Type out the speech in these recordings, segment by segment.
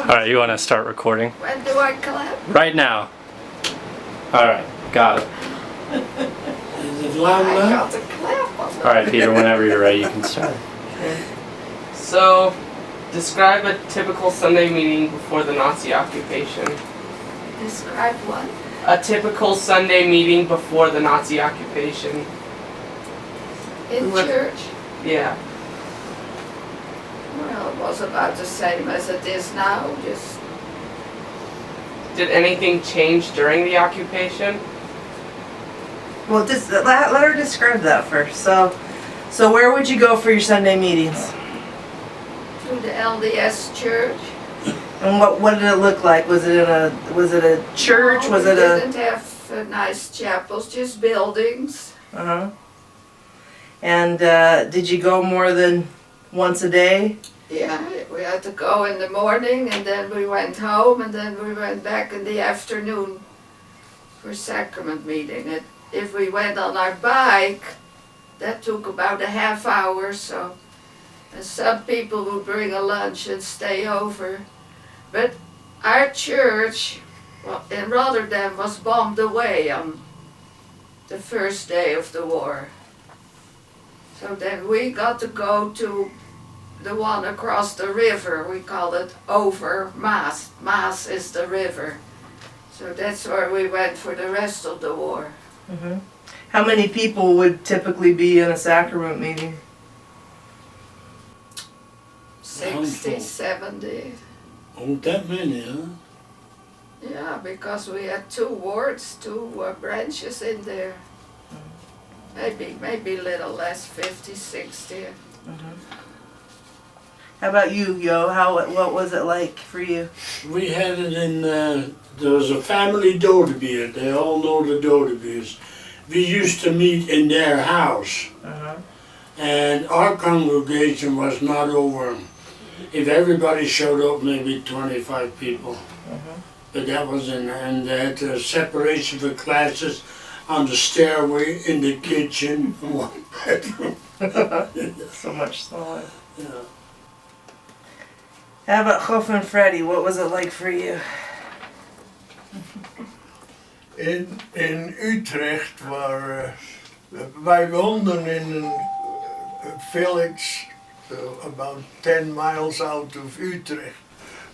Alright, you want to start recording? When do I clap? Right now. Alright, got it. Is it loud I enough? got to clap on that. Alright, Peter, whenever you're ready, you can start. So, describe a typical Sunday meeting before the Nazi occupation. Describe what? A typical Sunday meeting before the Nazi occupation. In What? church? Yeah. Well, it was about the same as it is now, just Did anything change during the occupation? Well, just let her describe that first. So where would you go for your Sunday meetings? to the LDS church. And what did it look like? Was it a church? No, Was we it a? didn't have nice chapels, just buildings. Uh-huh. And did you go more than once a day? Yeah, we had to go in the morning and then we went home and then we went back in the afternoon for sacrament meeting. If we went on our bike, that took about a half hour, so. And some people would bring a lunch and stay over. But our church, well, in Rotterdam was bombed away on the first day of the war. So then we got to go to the one across the river. We call it over Maas. Maas is the river. So that's where we went for the rest of the war. Mm-hmm. How many people would typically be in a sacrament meeting? 60, 70. Oh, that many, huh? Yeah, because we had two wards, two branches in there. Maybe a little less, 50, 60. Mm-hmm. How about you, Yo? What was it like for you? We had it in, there was a family Dodebeer. They all know the Dodebeers. We used to meet in their house. Uh-huh. And our congregation was not over, if everybody showed up, maybe 25 people. Uh-huh. But that was and they had a separation for classes on the stairway, in the kitchen, one bedroom. So much smaller. Yeah. How about Hof and Freddy? What was it like for you? In Utrecht wij woonden in een village about 10 miles out of Utrecht.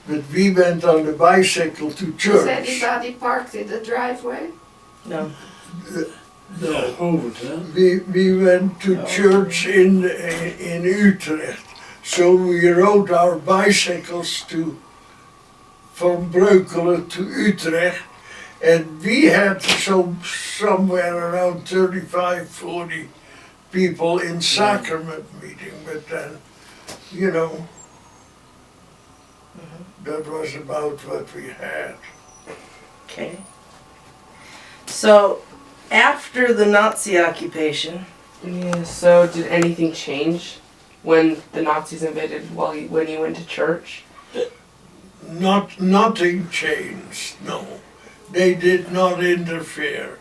But we went on the bicycle to Is church. anybody parked in the driveway? No. No, over huh? We went to church in Utrecht. So we rode our bicycles from Breukelen to Utrecht. And we had somewhere around 35, 40 people in sacrament meeting. But then, you know, that was about what we had. Okay. So, after the Nazi occupation, Yeah, so did anything change when the Nazis invaded when you went to church? Nothing changed, no. They did not interfere.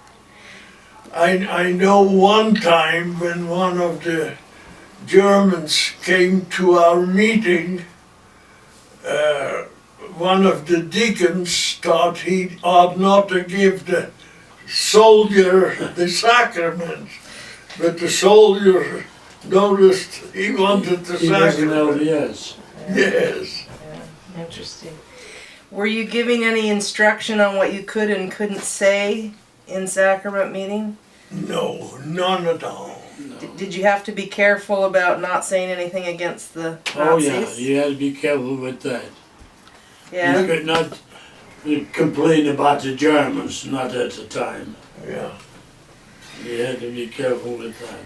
I know one time when one of the Germans came to our meeting, one of the deacons thought he ought not to give the soldier the sacrament, but the soldier noticed he wanted the He was an sacrament. LDS. Yes. yeah, interesting. Were you giving any instruction on what you could and couldn't say in sacrament meeting? No, none at all. Did you have to be careful about not saying anything against the Nazis? Oh yeah, you had to be careful with that. Yeah? You could not complain about the Germans, not at the time. Yeah. You had to be careful with that.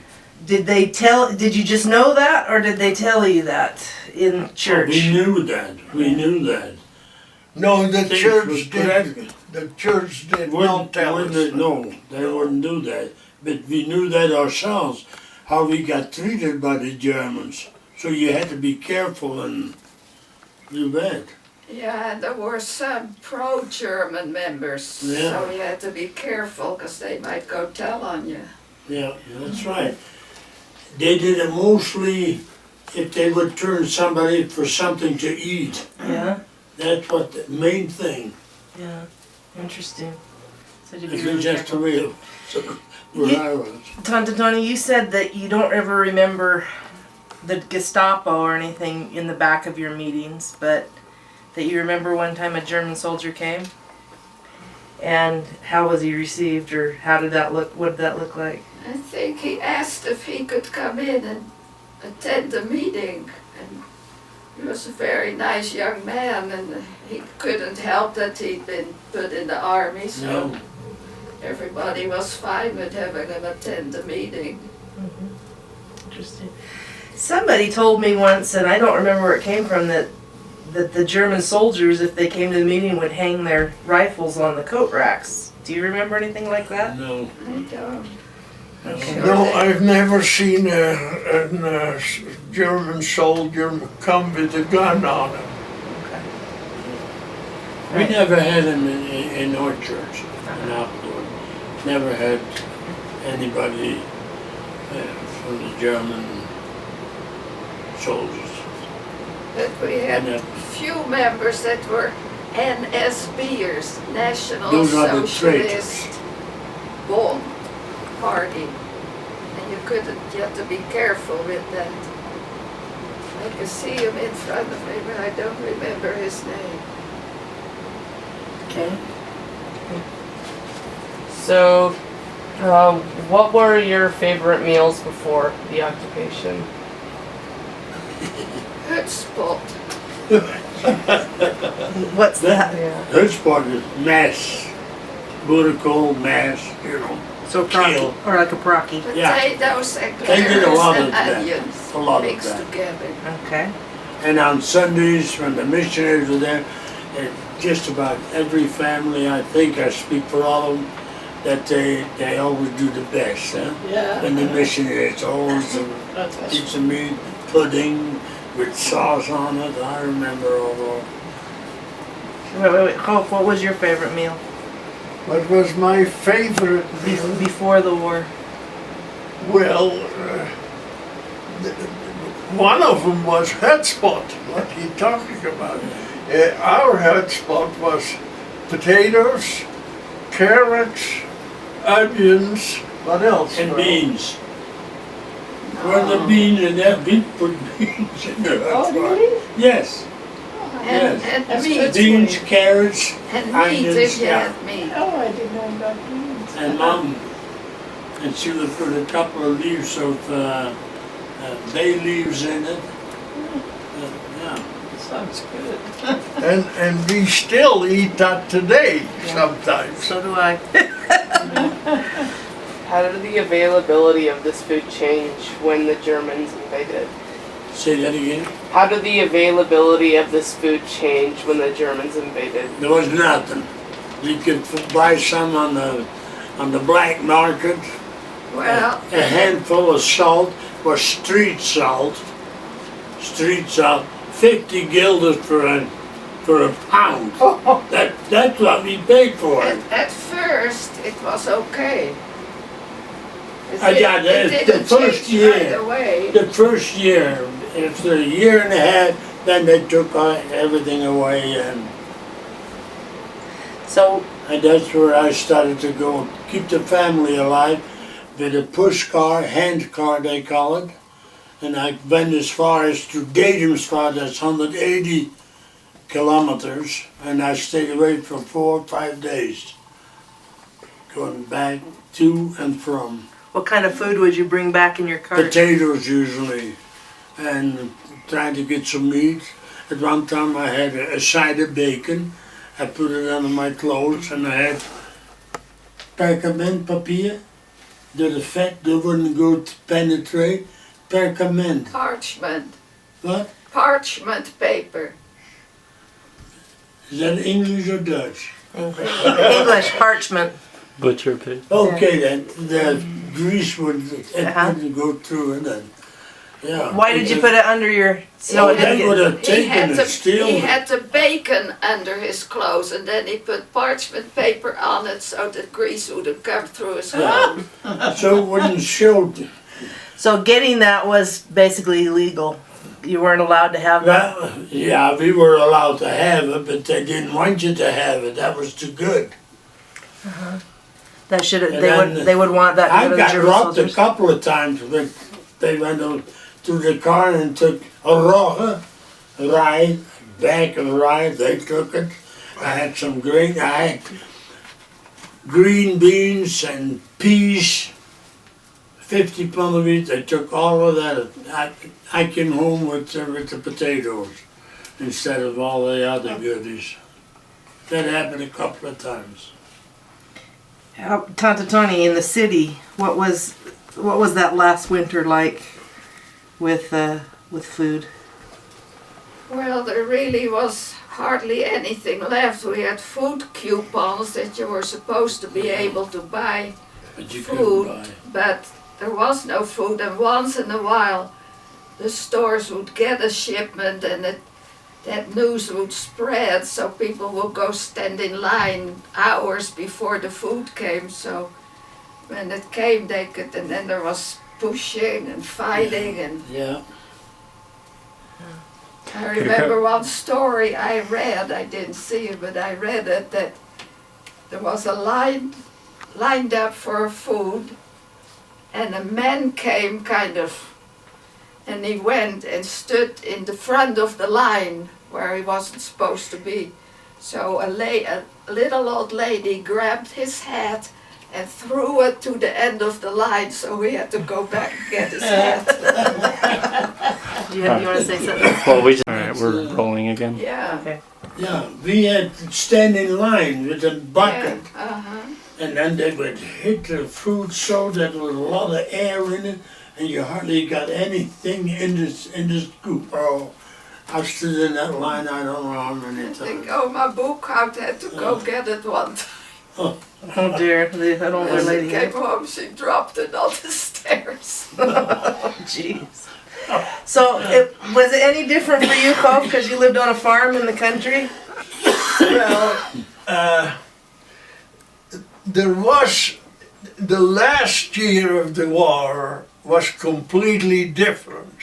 Did you just know that, or did they tell you that in church? We knew that. We knew that. No, the Things church was did. correct. The church did not tell us. No, they wouldn't do that. But we knew that ourselves, how we got treated by the Germans. So you had to be careful and do that. Yeah, there were some pro-German members, Yeah. so you had to be careful because they might go tell on you. Yeah, that's right. They did it mostly if they would turn somebody for something to eat. Yeah? That's what the main thing. Yeah, interesting. So to be It's really just a careful. real. Where I was. Toni, you said that you don't ever remember the Gestapo or anything in the back of your meetings, but that you remember one time a German soldier came? And how was he received, or how did that look? What did that look like? I think he asked if he could come in and attend the meeting. And he was a very nice young man, and he couldn't help that he'd been put in the army, so No. everybody was fine with having him attend the meeting. Interesting. Somebody told me once, and I don't remember where it came from, that the German soldiers, if they came to the meeting, would hang their rifles on the coat racks. Do you remember anything like that? No. I don't. Okay. No, I've never seen a German soldier come with a gun on him. Okay. We never had him in our church, in Outdoor. Never had anybody from the German soldiers. But we had And, few members that were NSBers, National Those are the Socialist Bond Party. And you had to be careful with that. I can see him in front of me, but I don't remember his name. Okay. So, what were your favorite meals before the occupation? Hutspot. What's that? Yeah. her spot is mass, vertical mass, you know. So Kale. or like a procky. Yeah. Potatoes and They did a carrots lot and of that. onions A lot of mixed that. together. Okay. And on Sundays, when the missionaries were there, just about every family, I think I speak for all of them, that they always do the best, huh? Yeah. And the missionaries always a piece of meat, pudding with sauce on it. I remember all those. Wait. Hope, what was your favorite meal What was my favorite meal? before the war? Well, one of them was hotspot. What are you talking about? Our hotspot was potatoes, carrots, onions. What else? And Well, beans. Where the beans and that we put beans in the hot pot. Yes. Yes. And meat. Beans, carrots, And meat onions, if you yeah. had meat. Oh, I didn't know about beans. And Mom, and she would put a couple of leaves of bay leaves in it. Yeah. Sounds good. and we still eat that today sometimes. So do I. How did the availability of this food change when the Germans invaded? Say that again. How did the availability of this food change when the Germans invaded? There was nothing. You could buy some on the black market. Well, A handful of salt was street salt. Street salt, 50 guilders for a pound. That's what we paid for it. at first it was okay. Yeah, It the didn't first change right year. away. The first year, after a year and a half, then they took everything away, and So that's where I started to go keep the family alive with a push car, hand car they call it. And I went as far as to Datumsfar, that's 180 kilometers, and I stayed away for 4 or 5 days, going back to and from. what kind of food would you bring back in your cart? Potatoes usually, and trying to get some meat. At one time I had a side of bacon. I put it under my clothes, and I had perkament papier. The fat that wouldn't go to penetrate. Perkament. Parchment. What? Parchment paper. Is that English or Dutch? English parchment. Butcher pig. Okay then, the grease wouldn't go through it then. Yeah. Why did you put it under your so it That didn't would get, have taken it still. He had the bacon under his clothes, and then he put parchment paper on it so the grease wouldn't come through his clothes. So it wouldn't show. so getting that was basically illegal. you weren't allowed to have that? Well, yeah, we were allowed to have it, but they didn't want you to have it. That was too good. That should And they would want that to I go to the got German robbed a soldiers. couple of times when they went out to the car and took a rye, bag of rye. They took it. I had some green beans and peas. 50 pounds of each. They took all of that. I came home with the potatoes instead of all the other goodies. That happened a couple of times. Tante Toni, in the city, what was that last winter like with food? Well, there really was hardly anything left. We had food coupons that you were supposed to be able to buy But you food, couldn't buy. but there was no food. And once in a while, the stores would get a shipment, and that news would spread, so people would go stand in line hours before the food came. So when it came, they could, and then there was pushing and fighting, and Yeah. I remember one story I read. I didn't see it, but I read it, that there was a line lined up for food, and a man came and he went and stood in the front of the line where he wasn't supposed to be. So a little old lady grabbed his hat and threw it to the end of the line, so he had to go back and get his hat. Do you want to say something? Well, we just. Alright, we're rolling again. Yeah. Okay. Yeah, we had to stand in line with a bucket, Yeah, uh-huh. and then they would hit the food so that there was a lot of air in it, and you hardly got anything in this scoop. Oh, I stood in that line, I don't know how many I think, times. my bookhouse had to go get it one time. Oh dear, that older When she lady. came home, she dropped it on the stairs. Jeez. So, was it any different for you, Cope, because you lived on a farm in the country? Well, there was, the last year of the war was completely different.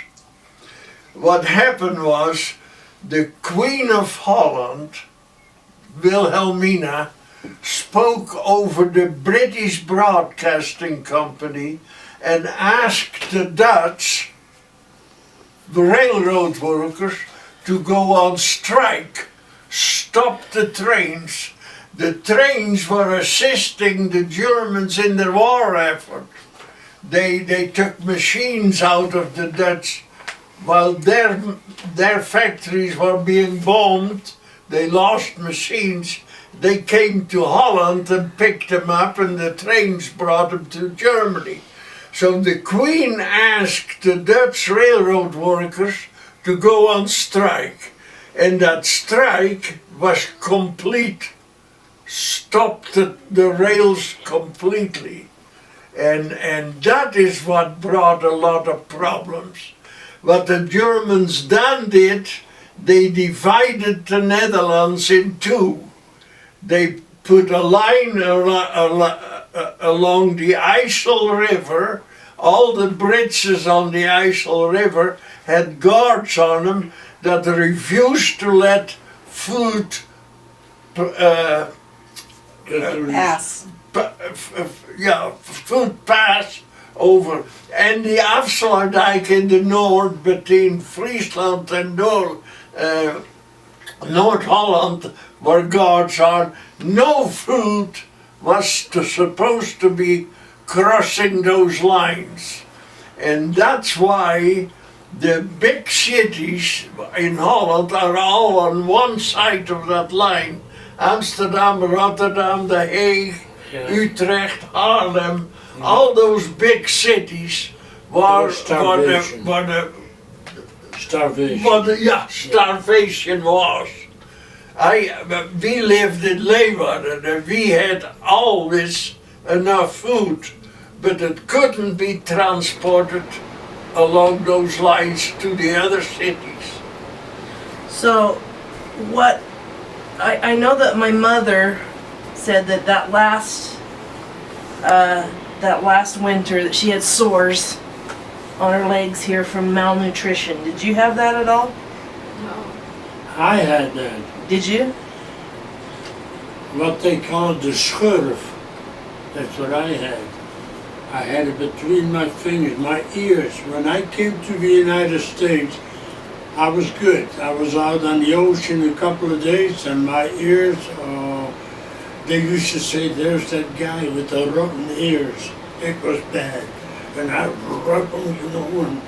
What happened was the Queen of Holland, Wilhelmina, spoke over the British Broadcasting Company and asked the Dutch, the railroad workers, to go on strike, stop the trains. The trains were assisting the Germans in their war effort. They took machines out of the Dutch while their factories were being bombed. They lost machines. They came to Holland and picked them up, and the trains brought them to Germany. So the Queen asked the Dutch railroad workers to go on strike, and that strike was complete, stopped the rails completely, and that is what brought a lot of problems. What the Germans then did, they divided the Netherlands in two. They put a line along the IJssel River. All the bridges on the IJssel River had guards on them that refused to let food Pass. food pass over. And the Afsluitdijk in the north between Friesland and North Holland, where guards are, no food was supposed to be crossing those lines. And that's why the big cities in Holland are all on one side of that line. Amsterdam, Rotterdam, The Hague, Utrecht, Haarlem, all those big cities were Starvation. Starvation was. We lived in Leeuwarden and we had always enough food, but it couldn't be transported along those lines to the other cities. So, what, I know that my mother said that last winter that she had sores on her legs here from malnutrition. Did you have that at all? No. I had that. Did you? What they call the schurf. That's what I had. I had it between my fingers, my ears. When I came to the United States, I was good. I was out on the ocean a couple of days and my ears, they used to say, there's that guy with the rotten ears. It was bad. And I rubbed them, you know, and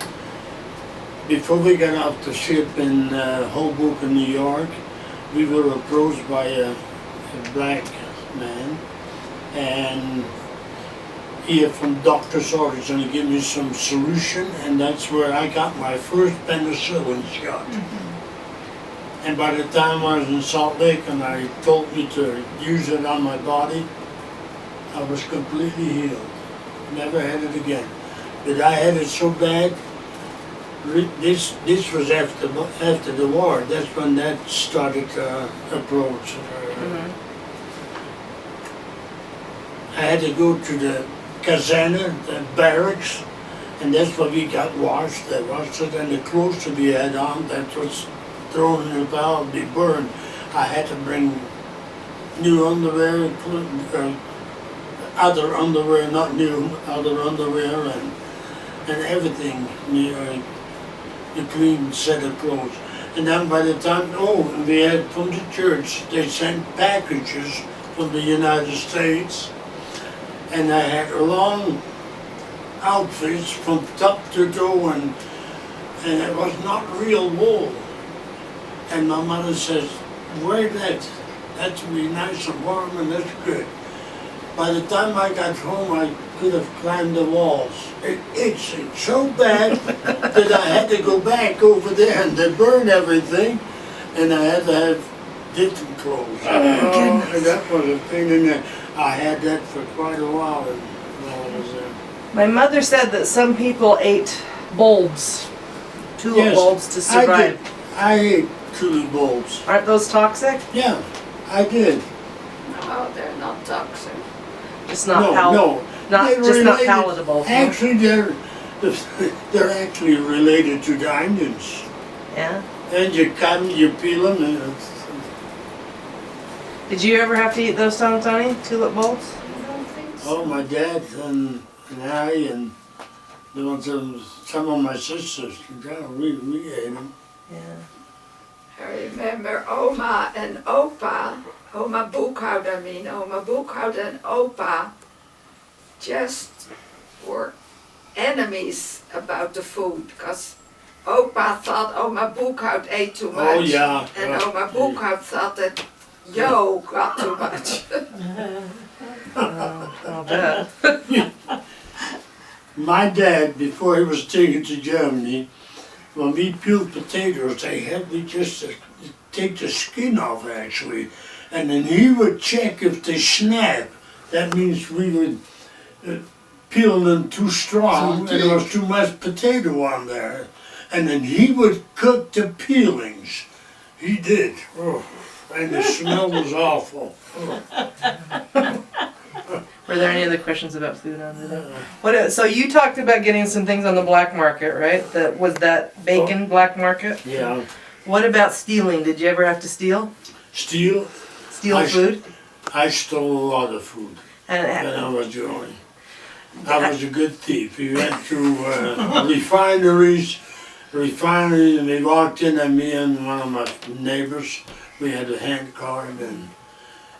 before we got off the ship in Hoboken, New York, we were approached by a black man, and he had from doctor's orders and he gave me some solution, and that's where I got my first penicillin shot. And by the time I was in Salt Lake and I told me to use it on my body, I was completely healed. Never had it again. But I had it so bad. This was after the war. That's when that started to approach. I had to go to the Kazana, the barracks, and that's where we got washed. They washed it, and the clothes that we had on, that was thrown in the bowl to be burned. I had to bring new underwear, other underwear, not new, other underwear, and everything, a clean set of clothes. And then by the time, we had from the church, they sent packages from the United States, and I had long outfits from top to toe, and it was not real wool. And my mother says, wear that. That will be nice and warm, and that's good. By the time I got home, I could have climbed the walls. It itched so bad that I had to go back over there and they burned everything, and I had to have different clothes. And that was a pain in the. I had that for quite a while while I was there. My mother said that some people ate bulbs, tulip Yes, bulbs to survive. I ate tulip bulbs. Aren't those toxic? Yeah, I did. No, they're not toxic. Just not No. not They're just not related- palatable. Actually, they're actually related to the onions. Yeah. And you come, you peel them, and Did you ever have to eat those, Toni? Tulip bulbs? I don't think so. my dad and I and the ones some of my sisters, yeah, we ate them. Yeah. I remember Oma and Opa, Oma Boekhout I mean, Oma Boekhout and Opa just were enemies about the food, because Opa thought Oma Boekhout ate too much. Oh yeah. And Oma Boekhout thought that Yo got too much. I'll bet. My dad, before he was taken to Germany, when we peeled potatoes, they had me just take the skin off actually, and then he would check if they snap. That means we would peel them too strong, and there was too much potato on there, and then he would cook the peelings. He did. Oh, and the smell was awful. Oh. Were there any other questions about food under there? So you talked about getting some things on the black market, right? Was that bacon black market? Yeah. What about stealing? Did you ever have to steal? Steal? Steal food? I stole a lot of food when I was growing. I was a good thief. We went to refineries, and we walked in, and me and one of my neighbors, we had a hand card,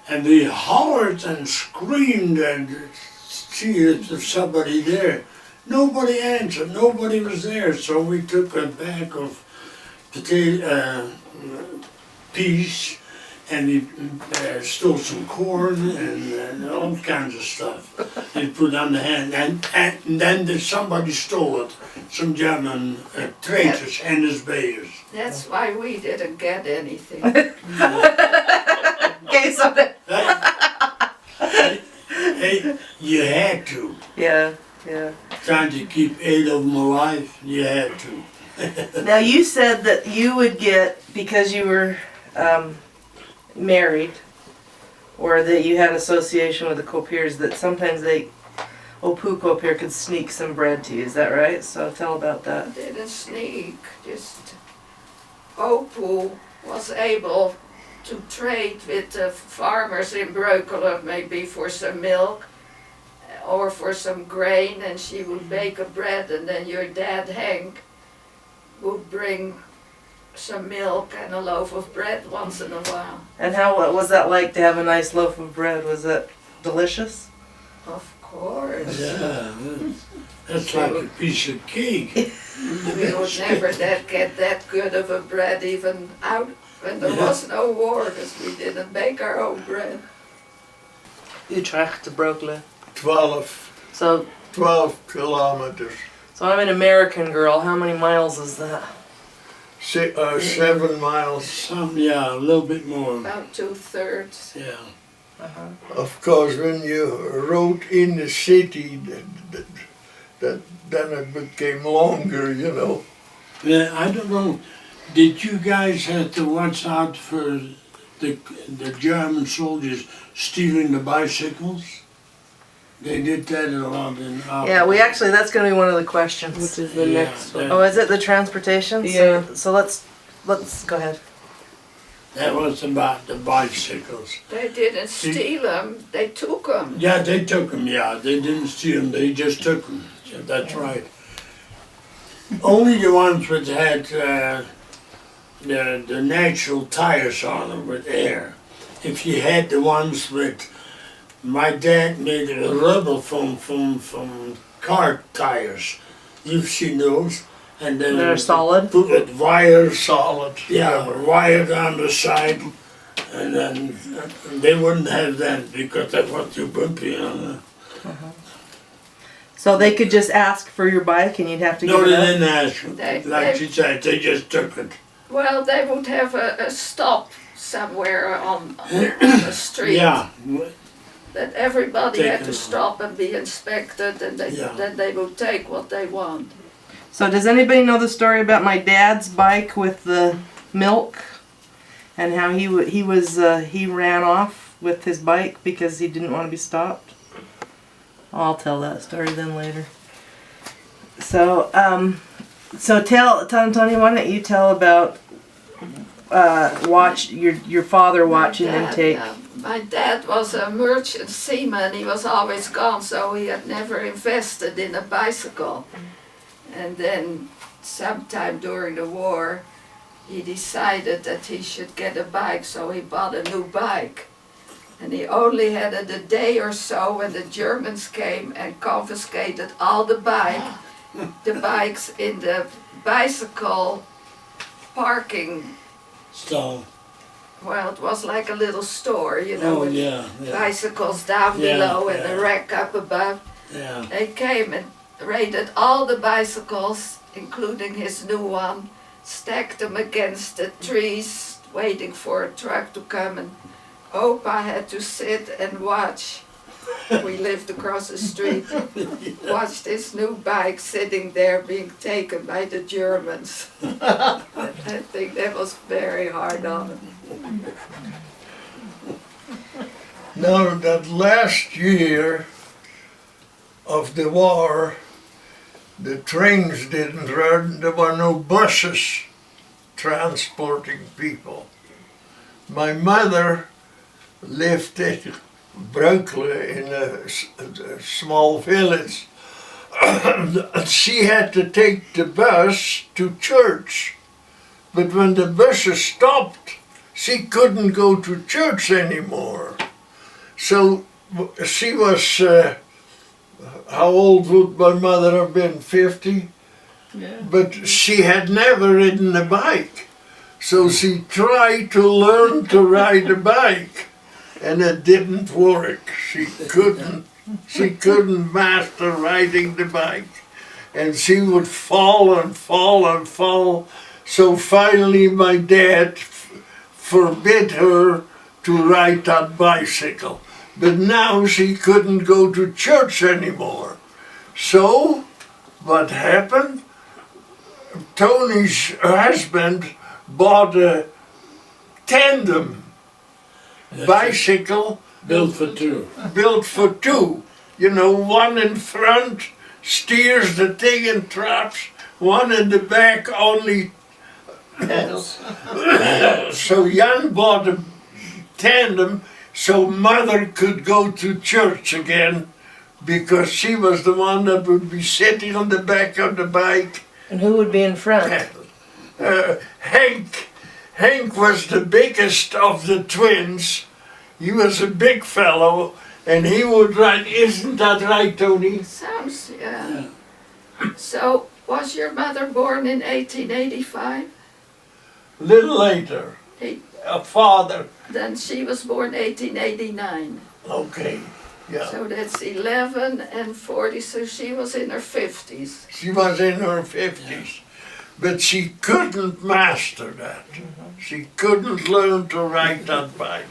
and we hollered and screamed and see if there's somebody there. Nobody answered, nobody was there, so we took a bag of peas, and we stole some corn and all kinds of stuff. We put on the hand, and then somebody stole it. Some German traitors and his bayers. That's why we didn't get anything. Okay, so that. Hey, you had to. Yeah. Trying to keep 8 of them alive, you had to. Now you said that you would get, because you were married, or that you had association with the Copiers, that sometimes Copier could sneak some bread to you, is that right? So tell about that. Didn't sneak, just Opu was able to trade with the farmers in Breukelen, maybe for some milk or for some grain, and she would bake a bread, and then your dad Henk would bring some milk and a loaf of bread once in a while. And what was that like to have a nice loaf of bread? Was it delicious? Of course. Yeah, that's like a piece of cake. We would never get that good of a bread even out when there was no war, because we didn't bake our own bread. Utrecht to Breukelen. 12 So 12 kilometers. I'm an American girl. How many miles is that? 7 miles. Yeah, a little bit more. About 2/3. Yeah. Of course, when you rode in the city, then it became longer, you know. Yeah, I don't know. Did you guys have to watch out for the German soldiers stealing the bicycles? They did that a lot in Africa. Yeah, that's going to be one of the questions. Which is the Yeah, next one. that- Oh, is it the transportation? Yeah. So let's go ahead. That was about the bicycles. They didn't steal them, they took them. Yeah, they took them, yeah. They didn't steal them, they just took them. Yeah, that's right. Only the ones which had the natural tires on them with air. If you had the ones with, my dad made a rubber from car tires. You've seen those. And then They're solid? put with wire, Solid. yeah, wire down the side, and then they wouldn't have that because that was too bumpy. So they could just ask for your bike and you'd have to No, give they it up? didn't ask. They- Like they- she said, they just took it. Well, they would have a stop somewhere on the street. Yeah, That everybody Take had to them. stop and be inspected, and Yeah. then they would take what they want. So does anybody know the story about my dad's bike with the milk? And how he ran off with his bike because he didn't want to be stopped? I'll tell that story then later. So, Toni, why don't you tell about your father watching My them dad, take. My dad was a merchant seaman. He was always gone, so he had never invested in a bicycle. And then, sometime during the war, he decided that he should get a bike, so he bought a new bike. And he only had it a day or so when the Germans came and confiscated all the bikes in the bicycle parking. so, Well, it was like a little store, you know, oh with yeah, bicycles down Yeah, below and yeah. a rack up above. yeah. They came and raided all the bicycles, including his new one, stacked them against the trees, waiting for a truck to come, and Opa had to sit and watch. We lived across the street. Watched his new bike sitting there being taken by the Germans. I think that was very hard on him. Now that last year of the war, the trains didn't run, there were no buses transporting people. My mother lived in Breukelen in a small village. She had to take the bus to church, but when the buses stopped, she couldn't go to church anymore. So she was, how old would my mother have been, 50? Yeah. But she had never ridden a bike. So she tried to learn to ride a bike, and it didn't work. She couldn't master riding the bike. And she would fall and fall and fall. So finally my dad forbid her to ride that bicycle. But now she couldn't go to church anymore. So what happened? Tony's husband bought a tandem bicycle Built for two. built for two. You know, one in front steers the thing and traps, one in the back only. So Jan bought a tandem so mother could go to church again, because she was the one that would be sitting on the back of the bike. And who would be in front? Hank was the biggest of the twins. He was a big fellow, and he would ride. Isn't that right, Toni? Sounds, yeah. So, was your mother born in 1885? Little later. Hey. A father. Then she was born 1889. Okay, yeah. So that's 11 and 40, so she was in her 50s. She was in her 50s, but she couldn't master that. She couldn't learn to ride that bike.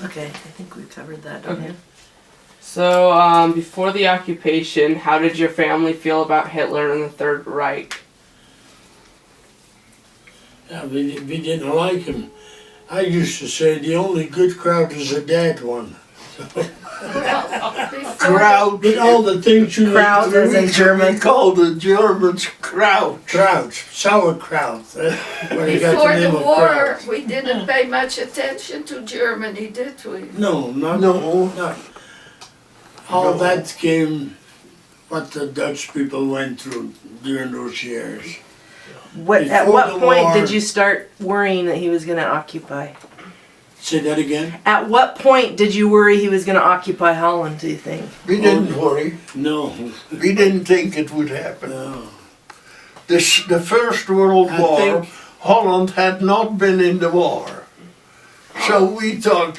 Okay, I think we covered that, don't we? So, before the occupation, how did your family feel about Hitler and the Third Reich? Yeah, we didn't like him. I used to say the only good crowd is the dead one. Well, before Crowd. With all the things you Crowd as in German. We call the Germans kraut. Crowds, sauerkraut. Where they got Before the name of war, crowds. we didn't pay much attention to Germany, did we? No, not. All that came, what the Dutch people went through during those years. At Before what the point war- did you start worrying that he was going to occupy? Say that again? At what point did you worry he was going to occupy Holland, do you think? We didn't worry. No, We didn't think it would happen. no. The First World I War, think- Holland had not been in the war. So we thought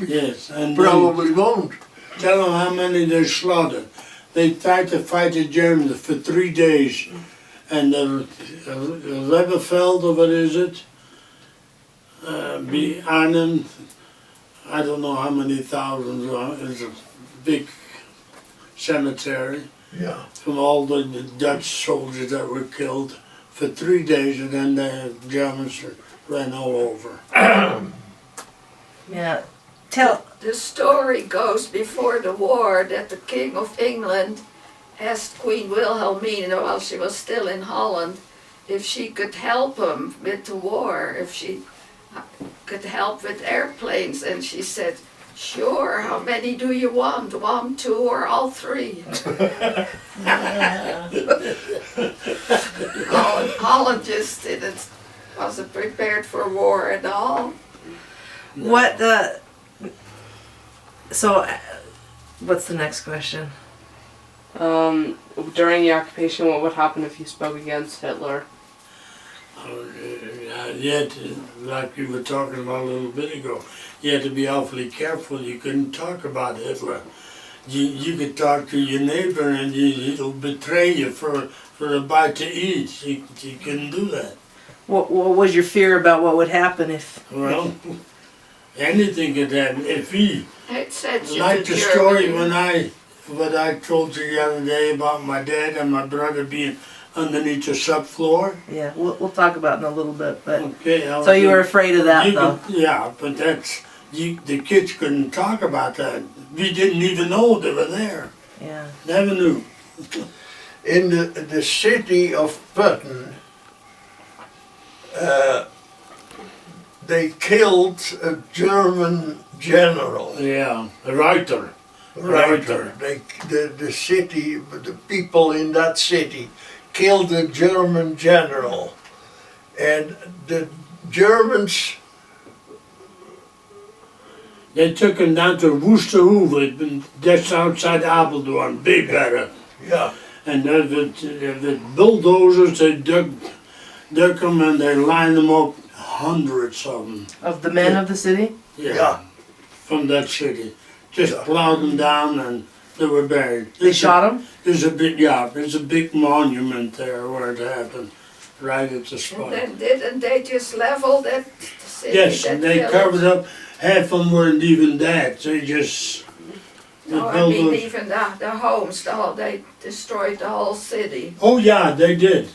Yes, and probably won't. tell them how many they slaughtered. They tried to fight the Germans for 3 days. And the Leverfeld, or what is it? Arnhem, I don't know how many thousands, it's a big cemetery Yeah. from all the Dutch soldiers that were killed for 3 days, and then the Germans ran all over. Yeah. The story goes before the war that the King of England asked Queen Wilhelmina while she was still in Holland if she could help him with the war, if she could help with airplanes, and she said, "Sure, how many do you want? 1, 2, or all 3?" Holland just wasn't prepared for war at all. What's the next question? During the occupation, what would happen if you spoke against Hitler? Yet, like we were talking about a little bit ago, you had to be awfully careful. You couldn't talk about Hitler. You could talk to your neighbor and he'll betray you for a bite to eat. You couldn't do that. What was your fear about what would happen if... Well, anything could happen. If he, It sent you like to the story Germany. what I told you the other day about my dad and my brother being underneath the subfloor. Yeah, we'll talk about it in a little bit, but... Okay. So you were afraid of that, You though? could- yeah, but the kids couldn't talk about that. We didn't even know they were there. Yeah. Never knew. In the city of Putten, they killed a German general. Yeah, a writer. Reiter. The city, the people in that city killed a German general. And the Germans, They took him down to Woesterhoeve, just outside Apeldoorn, big better. yeah, And the bulldozers, they dug them and they lined them up, hundreds of them. Of the men of the city? yeah. From that city. Just Yeah. plowed them down and they were buried. They shot him? There's a big monument there where it happened, right at the spot. And then didn't they just level that city? Yes, that and they village? covered up, half of them weren't even that, they just... No, the I mean bulldozers- even the homes, they destroyed the whole city. Oh yeah, they did.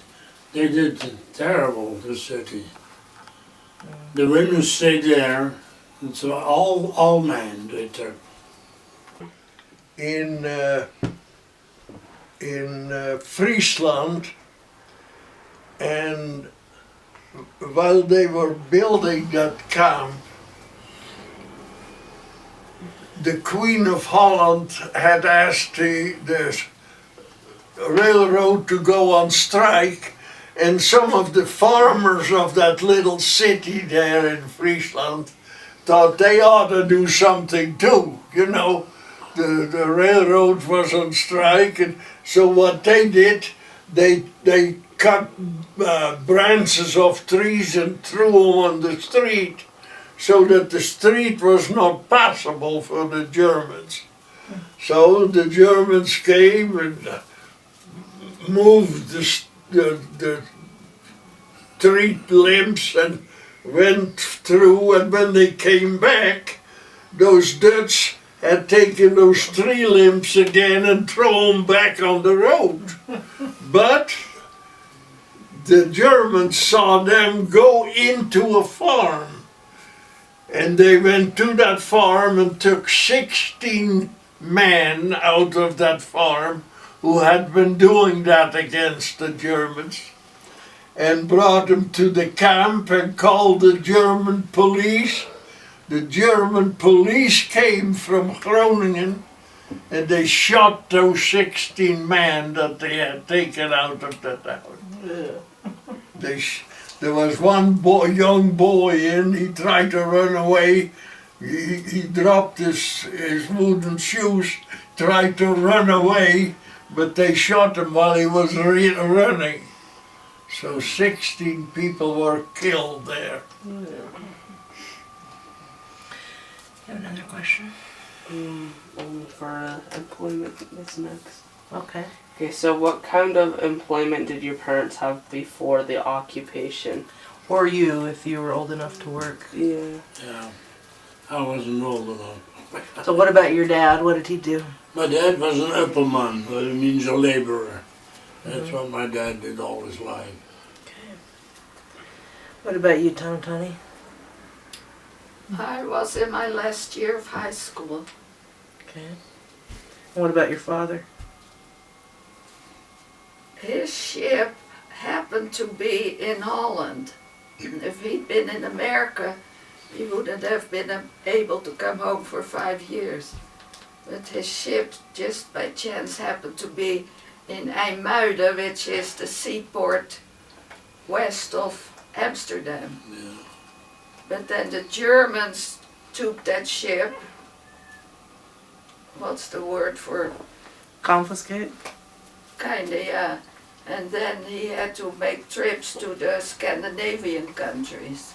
They did terrible, the city. The women stayed there, It's all manned. In Friesland, and while they were building that camp, the Queen of Holland had asked the railroad to go on strike, and some of the farmers of that little city there in Friesland thought they ought to do something too, you know. The railroad was on strike, and so what they did, they cut branches of trees and threw them on the street, so that the street was not passable for the Germans. So the Germans came and moved the tree limbs and went through, and when they came back, those Dutch had taken those tree limbs again and thrown them back on the road. But the Germans saw them go into a farm, and they went to that farm and took 16 men out of that farm who had been doing that against the Germans, and brought them to the camp and called the German police. The German police came from Groningen, and they shot those 16 men that they had taken out of the town. There was one young boy in, he tried to run away. He dropped his wooden shoes, tried to run away, but they shot him while he was running. So 16 people were killed there. You have another question? Only for employment is next. Okay. Okay, so what kind of employment did your parents have before the occupation? Or you, if you were old enough to work. Yeah. Yeah, I wasn't old enough. So what about your dad? What did he do? My dad was an upperman, but it means a laborer. That's what my dad did all his life. Okay. What about you, Toni? I was in my last year of high school. Okay. And what about your father? His ship happened to be in Holland. If he'd been in America, he wouldn't have been able to come home for 5 years. But his ship just by chance happened to be in IJmuiden, which is the seaport west of Amsterdam. Yeah. But then the Germans took that ship. What's the word for? Confiscate? Kinda, yeah. And then he had to make trips to the Scandinavian countries.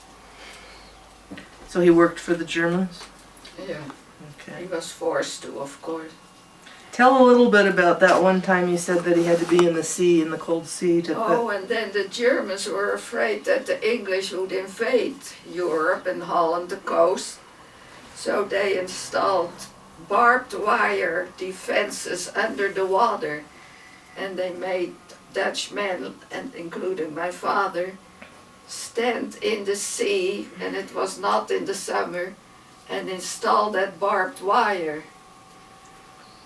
So he worked for the Germans? Yeah. He Okay. was forced to, of course. Tell a little bit about that one time you said that he had to be in the sea, in the cold sea to Oh, and then the Germans were afraid that the English would invade Europe and Holland, the coast. So they installed barbed wire defenses under the water. And they made Dutchmen, and including my father, stand in the sea, and it was not in the summer, and install that barbed wire.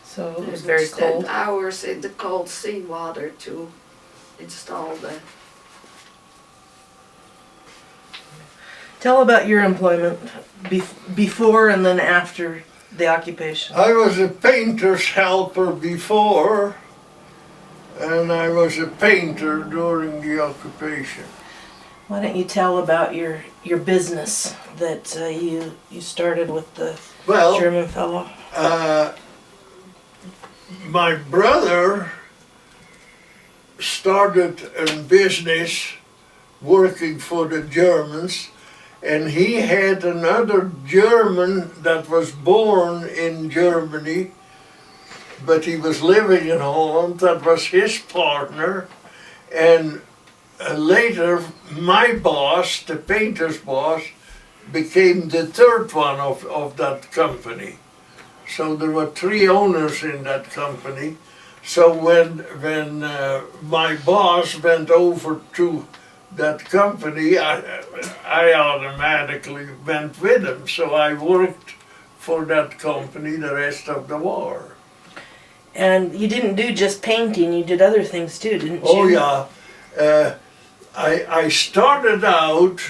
So it They was would very stand cold. hours in the cold sea water to install that. Tell about your employment before and then after the occupation. I was a painter's helper before, and I was a painter during the occupation. Why don't you tell about your business that you started with the Well, German fellow? my brother started a business working for the Germans, and he had another German that was born in Germany, but he was living in Holland. That was his partner, and later my boss, the painter's boss, became the third one of that company. So there were 3 owners in that company. So when my boss went over to that company, I automatically went with them. So I worked for that company the rest of the war. And you didn't do just painting, you did other things too, didn't you? Oh yeah. I started out,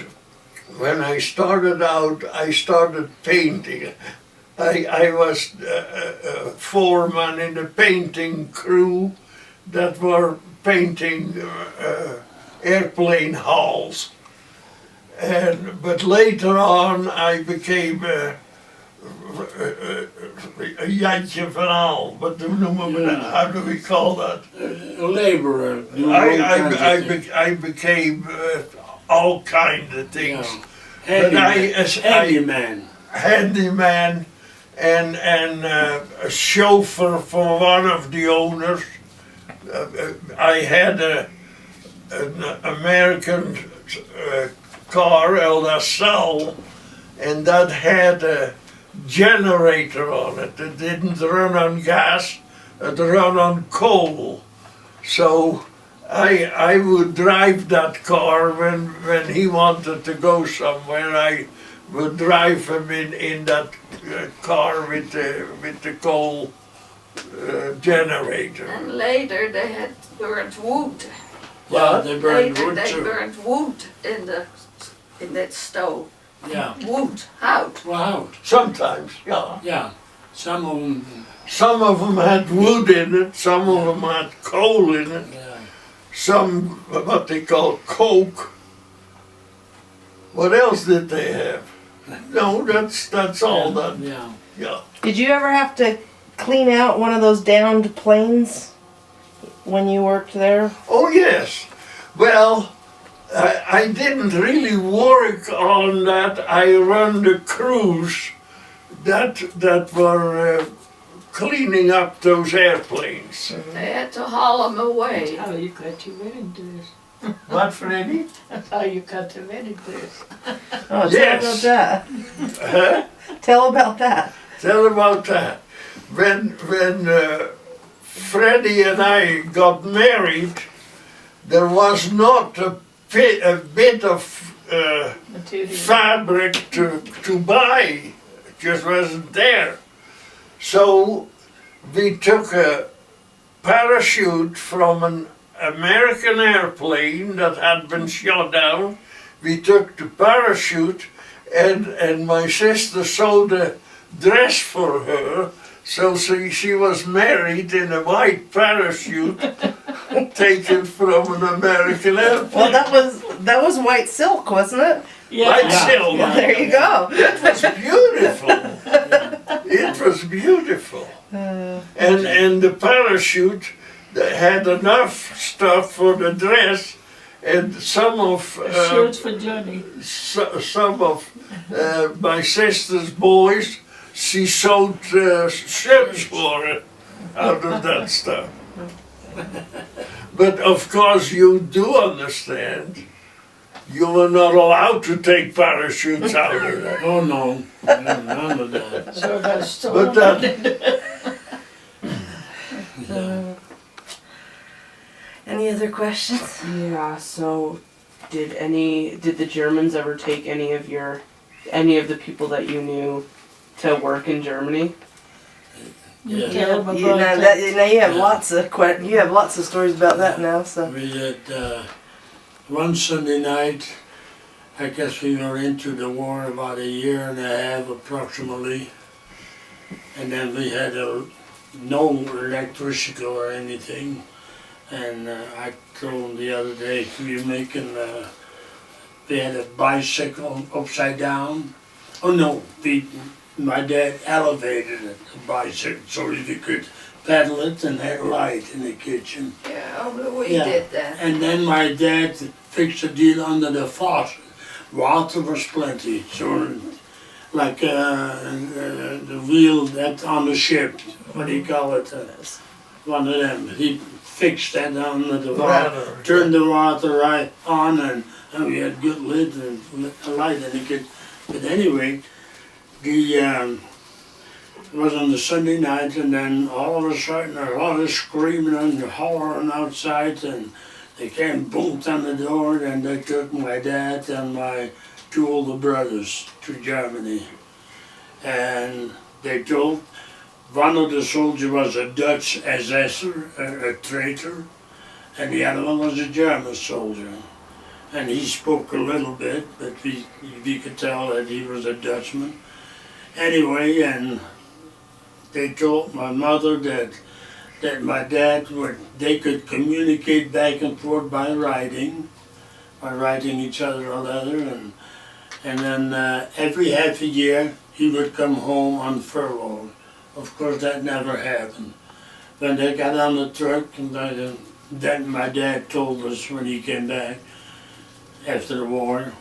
when I started out, I started painting. I was a foreman in a painting crew that were painting airplane hulls. But later on I became a Jantje van Al, what do we know, how do we call that? A laborer. doing all kinds of things. I became all kind of things. Yeah. But Handyman. handyman and a chauffeur for one of the owners. I had an American car, El Nassau, and that had a generator on it. It didn't run on gas, it ran on coal. So I would drive that car when he wanted to go somewhere. I would drive him in that car with the coal generator. And later they had burnt wood. Yeah, they burned Later wood they too. burnt wood in that stove. Yeah. Wood, out. Wow. Sometimes, yeah. Yeah. Some of them. Some of them had wood in it, some of them had coal in it, Yeah. some what they call coke. What else did they have? No, that's all that, Yeah. yeah. Did you ever have to clean out one of those downed planes when you worked there? Oh yes, well, I didn't really work on that. I run the crews that were cleaning up those airplanes. They had to haul them away. That's how you got your wedding dress. What, Freddy? That's how you got the wedding dress. Oh, Yes. tell about that. Huh? Tell about that. Tell about that. When Freddy and I got married, there was not a bit of Material. fabric to buy. It just wasn't there. So we took a parachute from an American airplane that had been shot down. We took the parachute and my sister sewed a dress for her. So she was married in a white parachute taken from an American airplane. Well, that was white silk, wasn't it? White silk. Well, there you go. It was beautiful. It was beautiful. And the parachute had enough stuff for the dress, and some of Shirts for Johnny. some of my sister's boys, she sewed shirts for it out of that stuff. But of course, you do understand, you were not allowed to take parachutes out of that. Oh no. None of that. So that's still. But that, Any other questions? Yeah, so did the Germans ever take any of the people that you knew to work in Germany? You Yeah. tell them You, about now, that. you have lots of stories about that now. So We had one Sunday night, I guess we were into the war about a year and a half approximately, and then we had no electricity or anything, and I told him the other day, we had a bicycle upside down. Oh no, my dad elevated it, the bicycle, so that we could pedal it and had light in the kitchen. Yeah, we Yeah. did that. And then my dad fixed a deal under the faucet. Water was plenty, so like the wheel that on the ship, what do you call it? One of them. He fixed that under the water, turned the water right on, and we had good lid and a light in the kitchen. But anyway, it was on the Sunday night, and then all of a sudden there was a lot of screaming and hollering outside, and They came, boomed on the door, and they took my dad and my 2 older brothers to Germany. And they told, one of the soldiers was a Dutch SS'er, a traitor, and the other one was a German soldier. And he spoke a little bit, but we could tell that he was a Dutchman. Anyway, and they told my mother that my dad they could communicate back and forth by writing each other a letter, and then every half a year he would come home on furlough. Of course, that never happened. When they got on the truck, and then my dad told us when he came back after the war,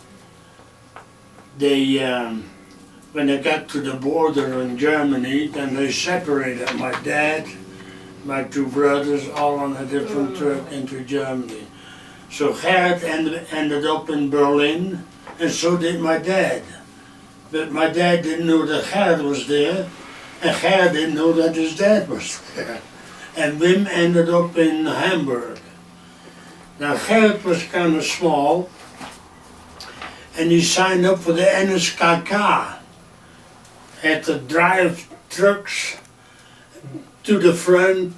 when they got to the border in Germany, then they separated my dad, my 2 brothers, all on a different truck into Germany. So Gerrit ended up in Berlin, and so did my dad. But my dad didn't know that Gerrit was there, and Gerrit didn't know that his dad was there. And Wim ended up in Hamburg. Now Gerrit was kind of small, and he signed up for the NSKK. Had to drive trucks to the front,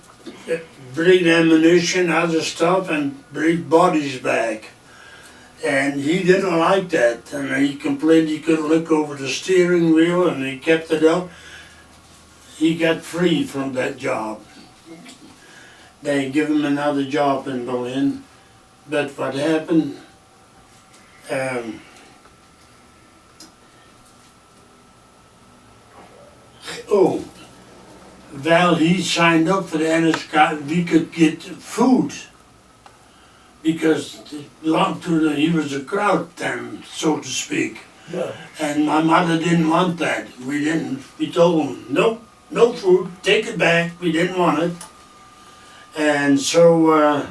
bring ammunition, other stuff, and bring bodies back. And he didn't like that, and he complained he couldn't look over the steering wheel, and he kept it up. He got free from that job. They gave him another job in Berlin, but what happened, well, he signed up for the NSK, we could get food, because it belonged to he was a crowd then, so to speak. Yeah. And my mother didn't want that. We told him, nope, no food, take it back, we didn't want it. And so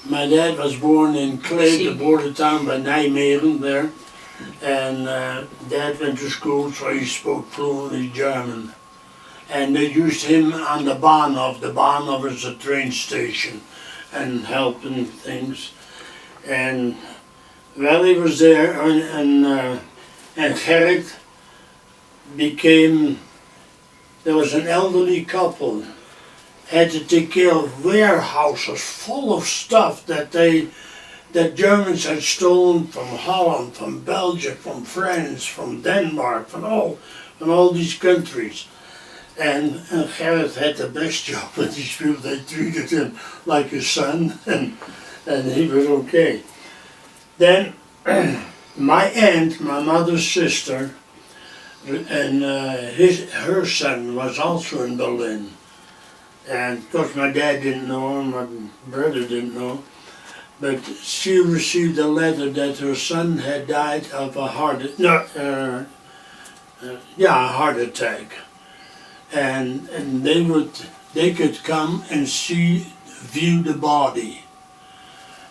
my dad was born in Kleef, the border town by Nijmegen there. And Dad went to school, so he spoke fluently German. And they used him on the Bahnhof. The Bahnhof is a train station, and helping things. And well, he was there, and Gerrit became, there was an elderly couple, had to take care of warehouses full of stuff that Germans had stolen from Holland, from Belgium, from France, from Denmark, from all these countries. And Gerrit had the best job with these people. They treated him like a son, and he was okay. Then my aunt, my mother's sister, and her son was also in Berlin. And of course my dad didn't know, and my brother didn't know. But she received a letter that her son had died of a heart attack. And they could come and view the body.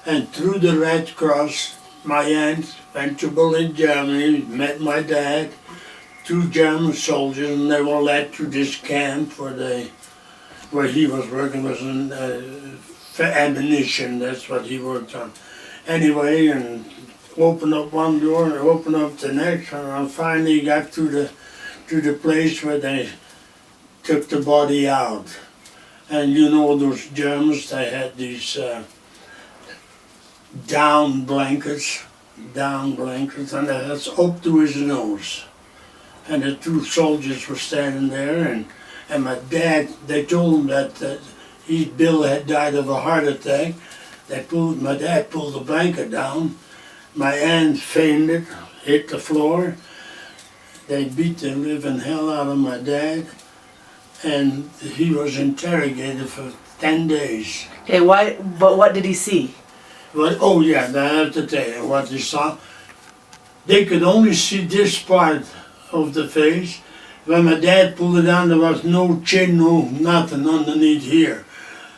And through the Red Cross, my aunt went to Berlin, Germany, met my dad, 2 German soldiers, and they were led to this camp where he was working, was for ammunition. That's what he worked on. Anyway, and opened up one door and opened up the next, and I finally got to the place where they took the body out. And you know those Germans, they had these down blankets, and that's up to his nose. And the 2 soldiers were standing there, and my dad, they told him that Bill had died of a heart attack. My dad pulled the blanket down. My aunt fainted, hit the floor. They beat the living hell out of my dad, and he was interrogated for 10 days. Okay, but what did he see? But, oh yeah, I have to tell you what they saw. They could only see this part of the face. When my dad pulled it down, there was no chin, no nothing underneath here.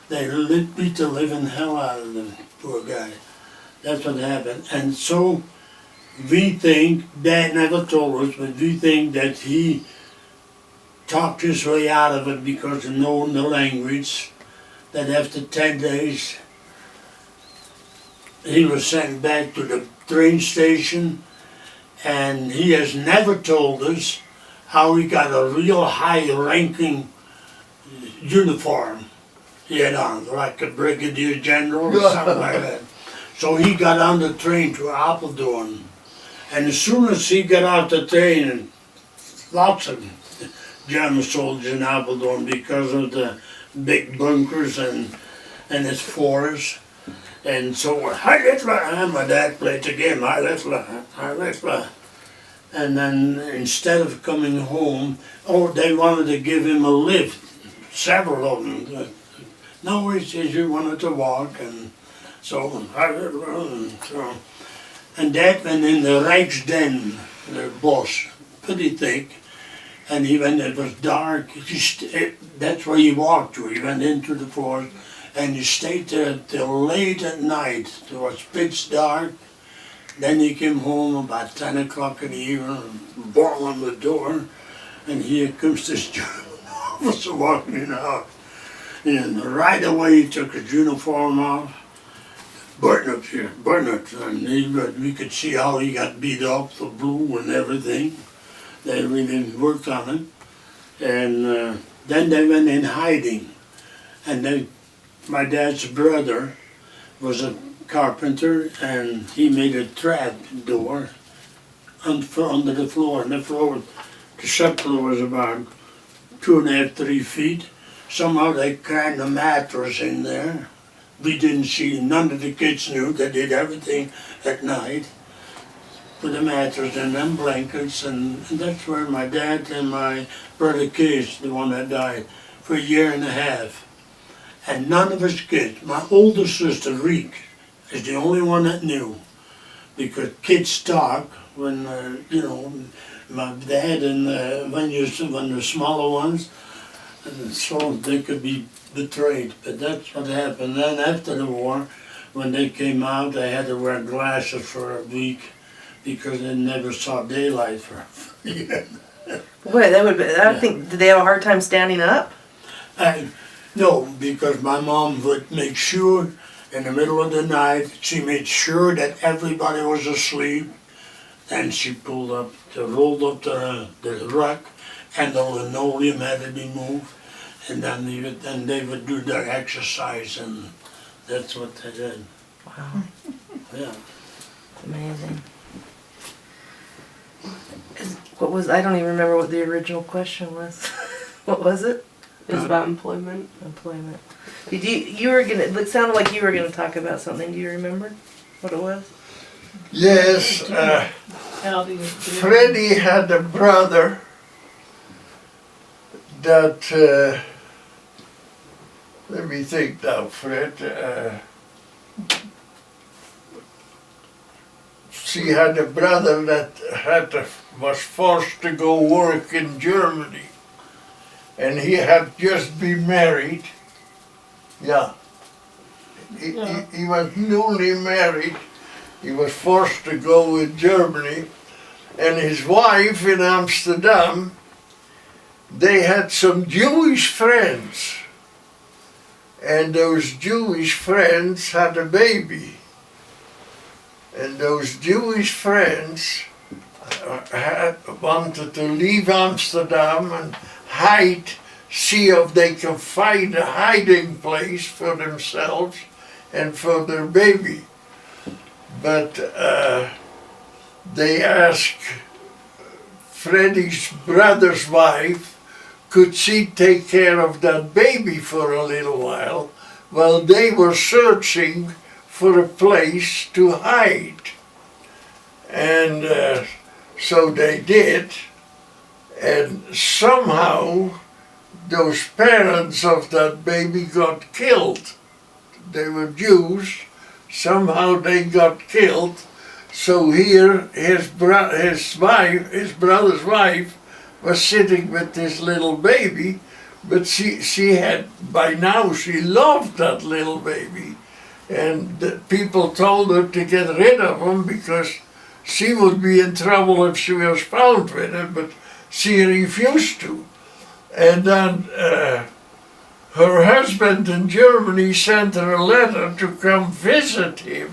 They beat the living hell out of the poor guy. That's what happened. And so we think, Dad never told us, but we think that he talked his way out of it because of knowing the language, that after 10 days he was sent back to the train station, and he has never told us how he got a real high-ranking uniform he had on, like a brigadier general or something like that. So he got on the train to Apeldoorn, and as soon as he got off the train, and lots of German soldiers in Apeldoorn because of the big bunkers and its forests. And so, Heil Hitler, and my dad played the game, Heil Hitler, Heil Hitler. And then instead of coming home, they wanted to give him a lift, several of them. No, he says you wanted to walk, and so, Heil Hitler, and so. And Dad went in the Reichsden, the boss, pretty thick. And when it was dark, that's where he walked to. He went into the forest, and he stayed there till late at night. It was pitch dark. Then he came home about 10 o'clock in the evening, bang on the door, and here comes this German officer walking out. And right away he took his uniform off, burn it, and we could see how he got beat up, the blue and everything. They really worked on it. And then they went in hiding. And then my dad's brother was a carpenter, and he made a trap door under the floor. And the subfloor was about 2.5, 3 feet. Somehow they crammed a mattress in there. We didn't see, none of the kids knew. They did everything at night. Put a mattress in them, blankets, and that's where my dad and my brother Kees, the one that died, for a year and a half. And none of his kids, my older sister Reich is the only one that knew, because kids talk when, my dad and when the smaller ones, and so they could be betrayed. But that's what happened. Then after the war, when they came out, they had to wear glasses for a week, because they never saw daylight for a year. Boy, that would be, I think, did they have a hard time standing up? No, because my mom would make sure in the middle of the night, she made sure that everybody was asleep. Then she rolled up the rug, and the linoleum had to be moved. And then they would do their exercise, and that's what they did. Wow. Yeah. Amazing. I don't even remember what the original question was. What was it? It was about employment. Employment. It sounded like you were gonna talk about something. Do you remember what it was? Yes, Outings. Freddy had a brother that, let me think now, Fred. She had a brother that was forced to go work in Germany. And he had just been married. Yeah. He was newly married. He was forced to go in Germany. And his wife in Amsterdam, they had some Jewish friends. And those Jewish friends had a baby. And those Jewish friends wanted to leave Amsterdam and see if they can find a hiding place for themselves and for their baby. But they asked Freddy's brother's wife, could she take care of that baby for a little while they were searching for a place to hide. And so they did. And somehow those parents of that baby got killed. They were Jews. Somehow they got killed. So here his brother's wife was sitting with this little baby, but she had, by now she loved that little baby. And the people told her to get rid of him because she would be in trouble if she was found with him, but she refused to. And then her husband in Germany sent her a letter to come visit him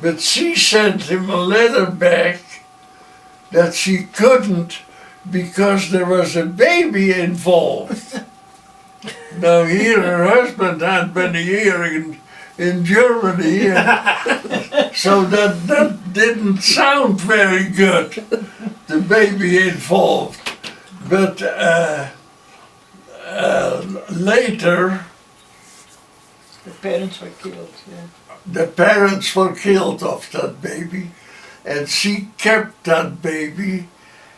but she sent him a letter back that she couldn't because there was a baby involved. Now here her husband had been a year in Germany, and so that didn't sound very good, the baby involved. But later, The parents were killed, yeah. the parents were killed of that baby, and she kept that baby,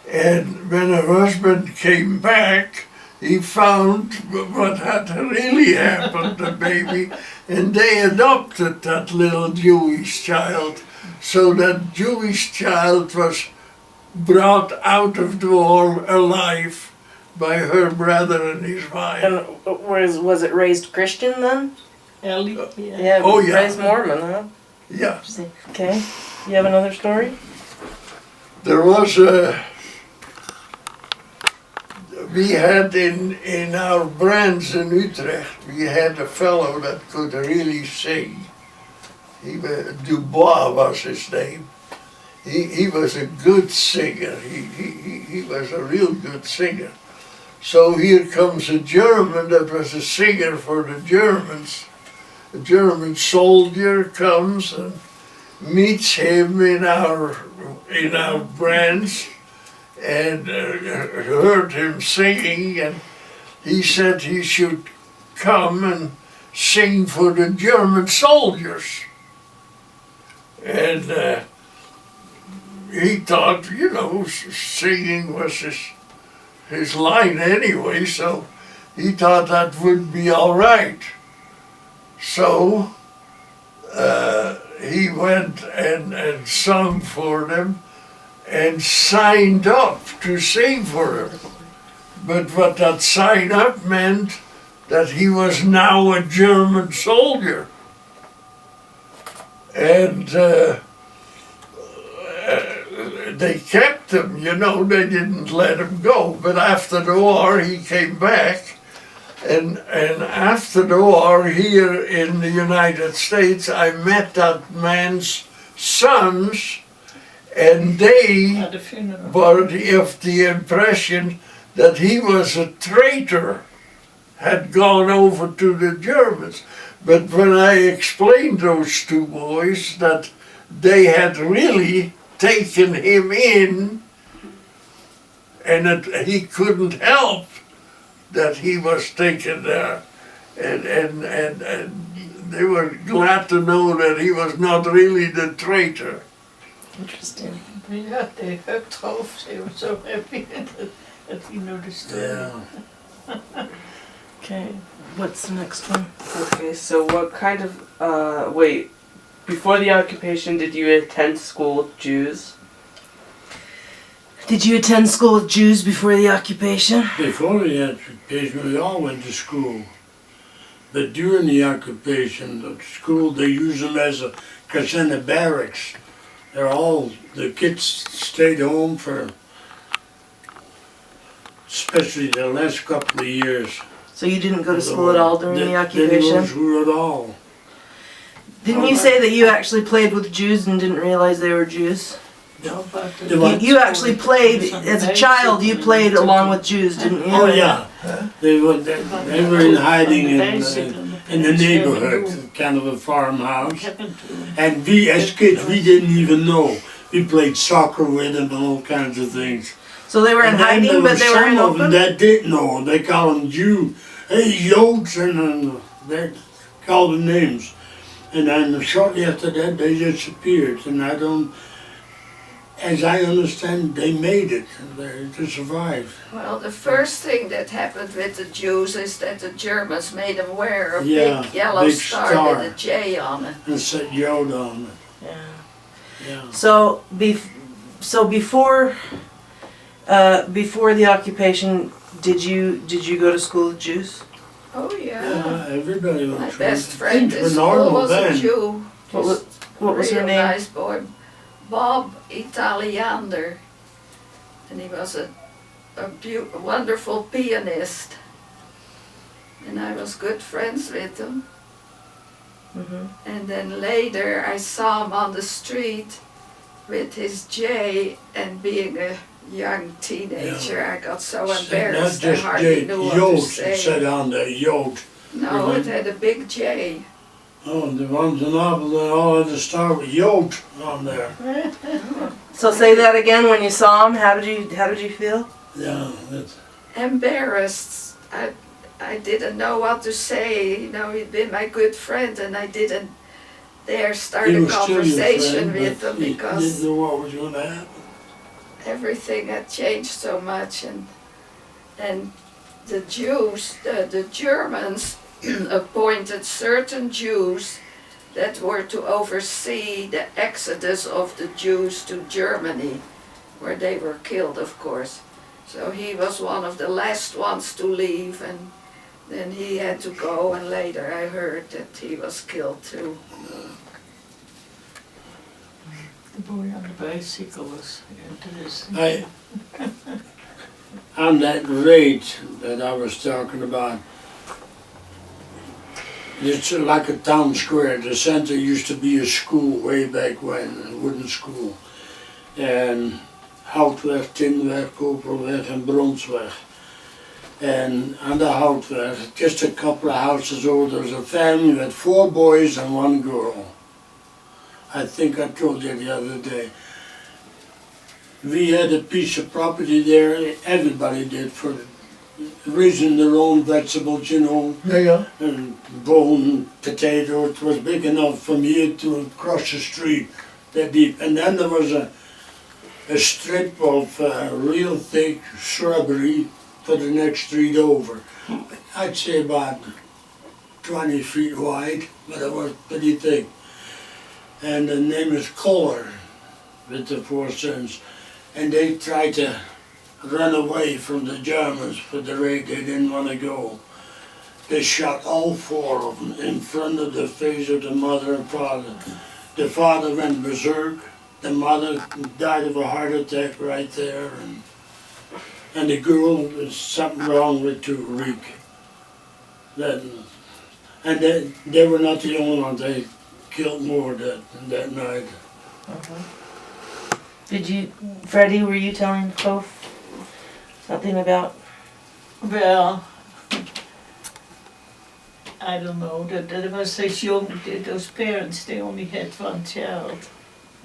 and when her husband came back, he found what had really happened to the baby, and they adopted that little Jewish child. So that Jewish child was brought out of the war alive by her brother and his wife. And was it raised Christian then? Ellie, yeah. Yeah, Oh, yeah. raised Mormon, huh? Yeah, Okay. You have another story? there was we had in our brands in Utrecht, we had a fellow that could really sing. DuBois was his name. He was a good singer. He was a real good singer. So here comes a German that was a singer for the Germans. A German soldier comes and meets him in our branch, and heard him singing, and he said he should come and sing for the German soldiers. And he thought, you know, singing was his line anyway, so he thought that would be all right. So he went and sung for them and signed up to sing for them. But what that sign up meant, that he was now a German soldier. And they kept him, you know, they didn't let him go. But after the war he came back, and after the war here in the United States I met that man's sons, and they At the funeral. were of the impression that he was a traitor, had gone over to the Germans. But when I explained those two boys that they had really taken him in, and that he couldn't help that he was taken there, and they were glad to know that he was not really the traitor. Interesting. Yeah, they hugged off. They were so happy that he knew the story. Okay. What's the next one? Okay, so what kind of, wait, before the occupation, did you attend school with Jews? Did you attend school with Jews before the occupation? Before the occupation, we all went to school. But during the occupation, the school, they used them as a Kasena barracks. The kids stayed home for, especially the last couple of years. So you didn't go to school at all during the Didn't go occupation? to school at all. Didn't you say that you actually played with Jews and didn't realize they were Jews? No, but The what? You actually played, as a child, you played along with Jews, didn't you? Oh yeah, they were in hiding in the neighborhood, kind of a farmhouse. And we, as kids, we didn't even know. We played soccer with them and all kinds of things. So they were in And then there hiding, but they were in some of them open? that didn't know. They call them Jew. Hey, Yotes, and they called them names. And then shortly after that, they disappeared. And I don't, as I understand, they made it. They survived. Well, the first thing that happened with the Jews is that the Germans made them wear a Yeah, big yellow big star star. with a J on it. And set Yod on it. Yeah. Yeah. So, before the occupation, did you go to school with Jews? Oh yeah. Yeah, everybody My was best friend Things in were school normal was a then. Jew. What was- Just what was her real name? Nice boy, Bob Italiander, and he was a wonderful pianist, and I was good friends with him. And then later I saw him on the street with his J, and being a young teenager, I got so Not embarrassed I just hardly knew what to yoked, it say. said on there, yoked. No, it had a big J. Oh, the ones in Apple, they all had to start with yoked on there. So say that again. When you saw him, how did you feel? Yeah, that's, Embarrassed. I didn't know what to say. You know, he'd been my good friend, and I didn't dare start he a was still your conversation friend, with but him he because didn't know what was going to happen. everything had changed so much, and the Jews, the Germans appointed certain Jews that were to oversee the exodus of the Jews to Germany, where they were killed, of course. So he was one of the last ones to leave, and then he had to go, and later I heard that he was killed too. The boy on the bicycle was interesting. On that rate that I was talking about, it's like a town square. The center used to be a school way back when, a wooden school. And Houtweg, Tinweg, Koperweg and Bronsweg. And on the Houtweg, just a couple of houses over, there was a family with 4 boys and 1 girl. I think I told you the other day. We had a piece of property there, everybody did, for raising their own vegetables, you know, Yeah. and bone, potato. It was big enough from here to across the street, that deep. And then there was a strip of real thick shrubbery for the next street over. I'd say about 20 feet wide, but it was pretty thick. And the name is Kohler, with the 4 sons. And they tried to run away from the Germans for the Reich. They didn't want to go. They shot all 4 of them in front of the face of the mother and father. The father went berserk. The mother died of a heart attack right there. And the girl, there's something wrong with too, Reich. And they were not the only ones. They killed more that night. Did you, Freddy? Were you telling Kof something about? Well, I don't know, that was as young, those parents, they only had 1 child.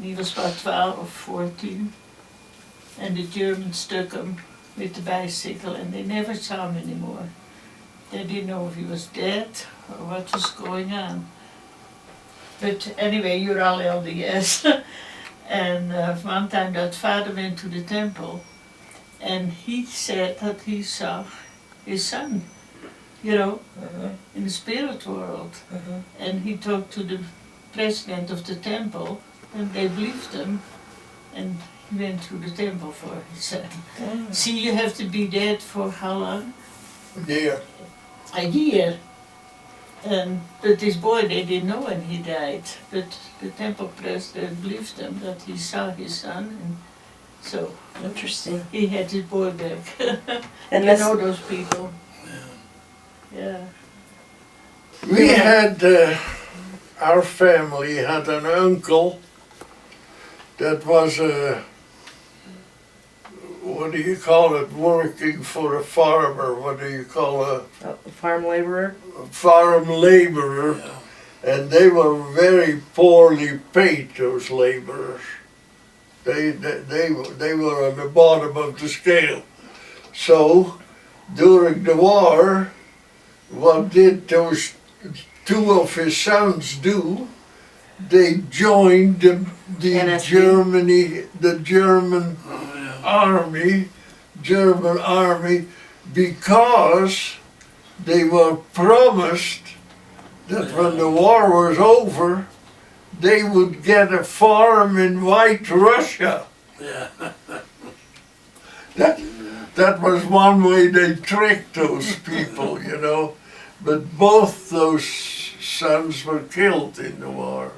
He was about 12 or 14, and the Germans took him with the bicycle, and they never saw him anymore. They didn't know if he was dead or what was going on. But anyway, you're all LDS. And one time that father went to the temple, and he said that he saw his son, you know, in the spirit world. And he talked to the president of the temple, and they believed him, and he went to the temple for his son. See, you have to be dead for how long? Yeah. A year. But this boy, they didn't know when he died, but the temple president believed him that he saw his son, and so Interesting. he had his boy back. And You this, know those people. Yeah. We had, our family had an uncle that was what do you call it, working for a farmer, what do you call a farm laborer. farm laborer, and they were very poorly paid, those laborers. They were on the bottom of the scale. So, during the war, what did those 2 of his sons do? They joined the German army, because they were promised that when the war was over, they would get a farm in White Russia. Yeah. That was one way they tricked those people, you know. But both those sons were killed in the war.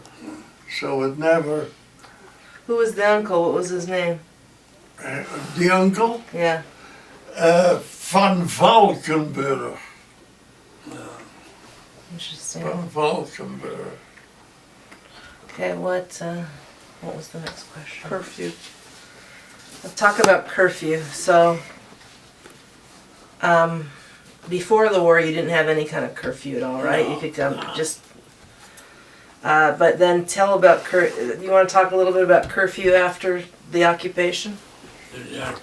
So it never... Who was the uncle? What was his name? The uncle? Yeah. Van Valkenburg. Interesting. Valkenburg. Okay, what was the next question? Curfew. Let's talk about curfew. So, before the war, you didn't have any kind of curfew at all, right? No, You could come no. just. But then tell about you want to talk a little bit about curfew after the occupation? Yeah.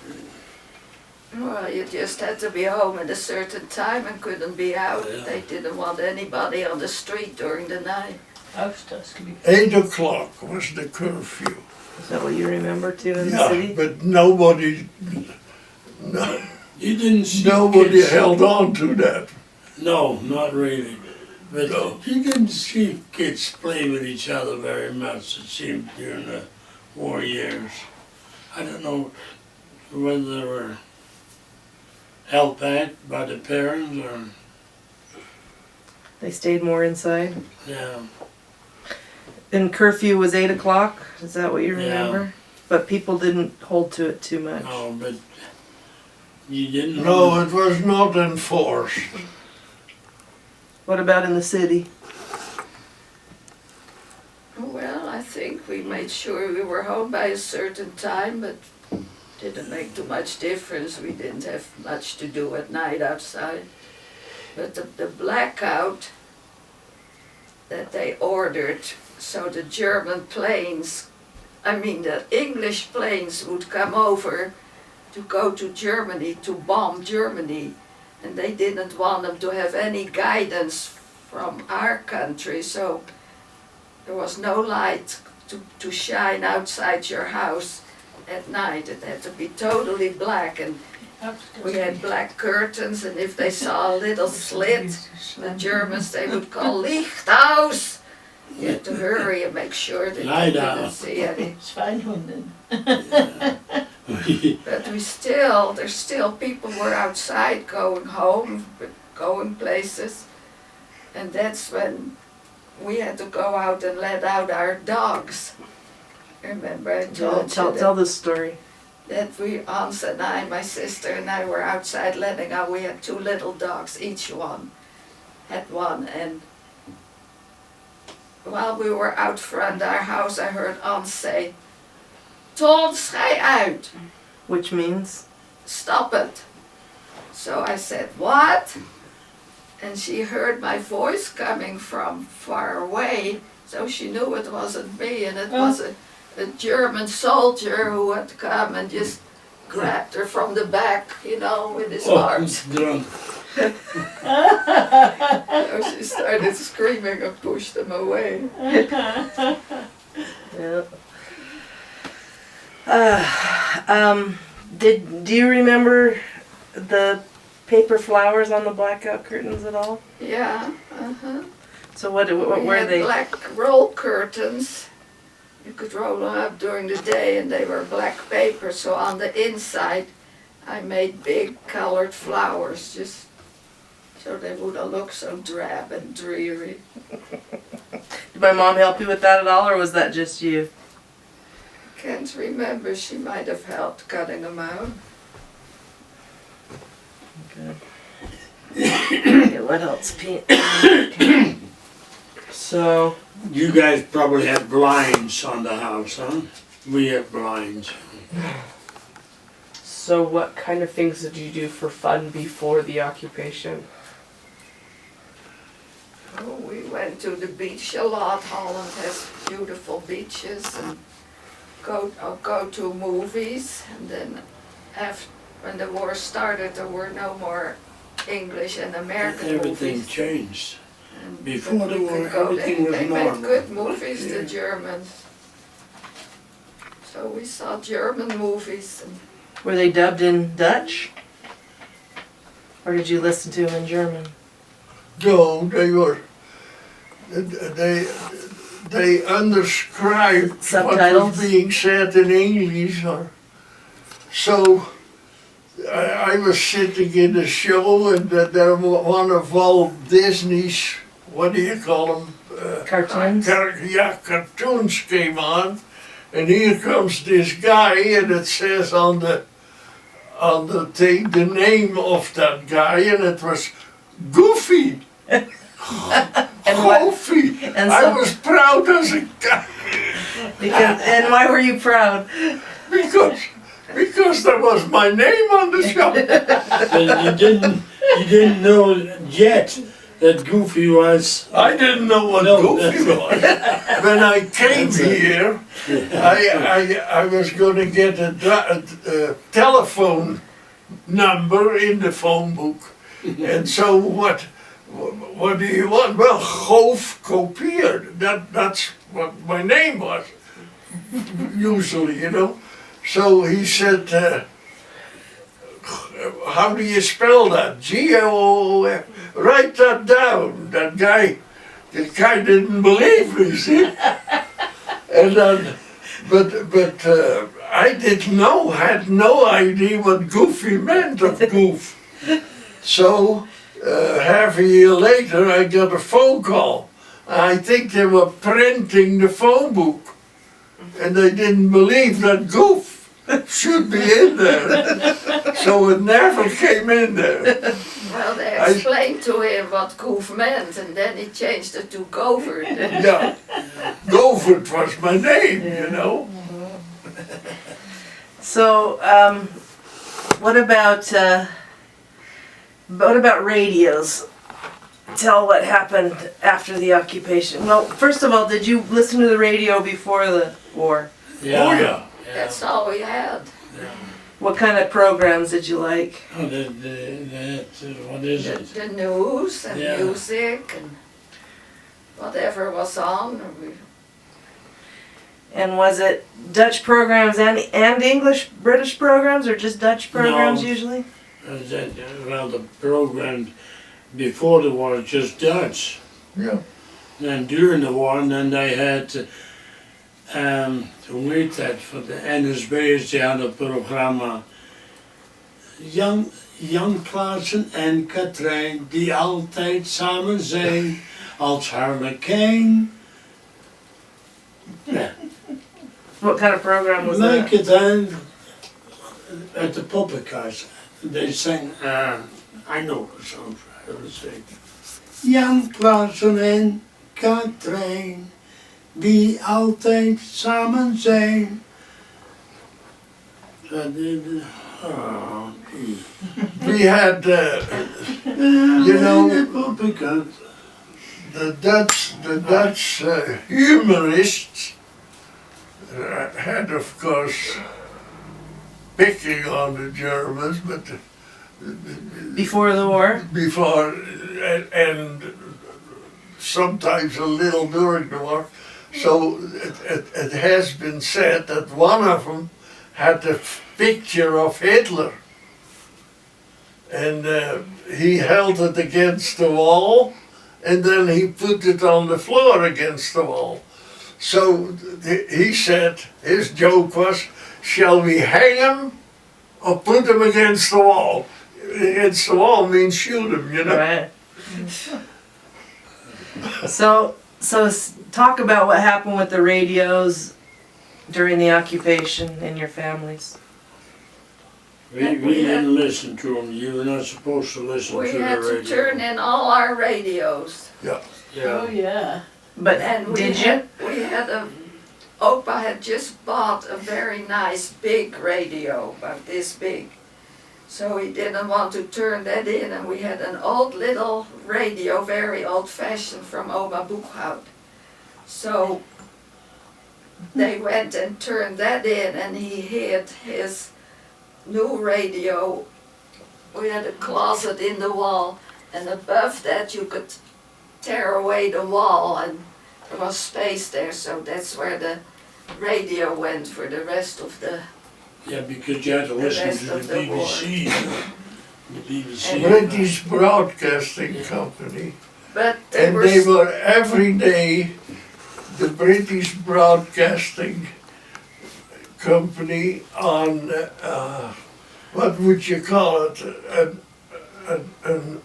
Well, you just had to be home at a certain time and couldn't be out. Yeah. They didn't want anybody on the street during the night. Outages. 8 o'clock was the curfew. Is that what you remember too in the Yeah, city? but nobody, no, You didn't see nobody kids- held on to that. No, not really. But No. you didn't see kids play with each other very much, it seemed, during the war years. I don't know whether they were held back by the parents or, They stayed more inside. yeah. And curfew was 8 o'clock. Is that what you Yeah. remember? But people didn't hold to it too much. No, but you didn't. No, it was not enforced. What about in the city? Well, I think we made sure we were home by a certain time, but didn't make too much difference. We didn't have much to do at night outside. But the blackout that they ordered, so the German planes, the English planes would come over to go to Germany, to bomb Germany. And they didn't want them to have any guidance from our country, so there was no light to shine outside your house at night. It had to be totally black, and we had black curtains, and if they saw a little slit, the Germans, they would call Lichthaus. You had to hurry and make sure that Lie you down. didn't see any. Zwijnhonden. But there's still people were outside going home, going places. And that's when we had to go out and let out our dogs. Remember I told you Tell this story. that we, Hans and I, my sister and I were outside letting out. We had 2 little dogs, each one had one. And while we were out front our house, I heard Hans say, "Ton, schei uit." Which means? Stop it. So I said, "What?" And she heard my voice coming from far away, so she knew it wasn't me, and it was a German soldier who had come and just grabbed her from the back, with his Oh, arms. he's drunk. So she started screaming and pushed him away. Yeah. Do you remember the paper flowers on the blackout curtains at all? Yeah, So what we were had they? black roll curtains. You could roll them up during the day, and they were black paper, so on the inside I made big colored flowers, just so they wouldn't look so drab and dreary. Did my mom help you with that at all, or was that just you? Can't remember, she might have helped cutting them out. Okay, what else, Pete? So, You guys probably had blinds on the house, huh? We had blinds. so what kind of things did you do for fun before the occupation? Oh, we went to the beach a lot. Holland has beautiful beaches, and go to movies. And then when the war started, there were no more English and American Everything movies. changed. And Before but the we war, could go. everything was they normal. made good movies, Yeah. the Germans. So we saw German movies. And Were they dubbed in Dutch? Or did you listen to them in German? No, they underscribed what Subtitles? was being said in English. So I was sitting in a show, and there one of Walt Disney's, what do you call them? Cartoons? Cartoons came on, and here comes this guy, and it says on the thing the name of that guy, and it was Goofy. And I so, was proud as a guy and why were you proud? because there was my name on the shop. But you didn't know yet that Goofy was. I didn't know what No, Goofy was. When I came That's it. here, I was going to get a telephone number in the phone book. And so what do you want? Well, Govert Copier. That's what my name was, usually, you know. So he said, how do you spell that? G-O-O-F. Write that down. The guy didn't believe me, see? And then, but I didn't know, had no idea what Goofy meant of goof. So half a year later I got a phone call. I think they were printing the phone book and they didn't believe that goof should be in there. So it never came in there. Well, they explained to him what goof meant, and then he changed it to Govert. Yeah, Govert was my name, you know. So, what about radios? Tell what happened after the occupation. Well, first of all, did you listen to the radio before the war? Yeah. Oh yeah. That's all we had. What kind of programs did you like? Oh, what is The, it? the news and Yeah. music and whatever was on. And was it Dutch programs and English, British programs, or just Dutch programs No. usually? Well, the program before the war was just Dutch. Yeah. And during the war, and then they had, hoe heet dat, voor de NSB'ers, die hadden een programma. Jan Klaassen en Katrijn, die altijd samen zijn als harlekijn. Ja. What kind of program was Like that? it at the poppenkast. They sang, I know the songs I would sing. Jan Klaassen en Katrijn, die altijd samen zijn. We had, you know, the Dutch humorists had, of course, picking on the Germans, but Before the war? before and sometimes a little during the war. So it has been said that one of them had a picture of Hitler, and he held it against the wall, and then he put it on the floor against the wall. So he said, his joke was, shall we hang him or put him against the wall? Against the wall means shoot him, you know. Right. So talk about what happened with the radios during the occupation in your families. We didn't listen to them. You were not supposed to listen We to the had radio. to turn in all our radios. Oh Yeah. yeah. But And did you? we had Opa had just bought a very nice big radio, about this big. So he didn't want to turn that in, and we had an old little radio, very old fashioned, from Oma Boekhout. So they went and turned that in, and he hid his new radio. We had a closet in the wall, and above that you could tear away the wall, and there was space there, so that's where the radio went for the rest of the... Yeah, because you had to listen rest to the of the BBC. The BBC. British Broadcasting Company. But And they were every day, the British Broadcasting Company on, what would you call it? An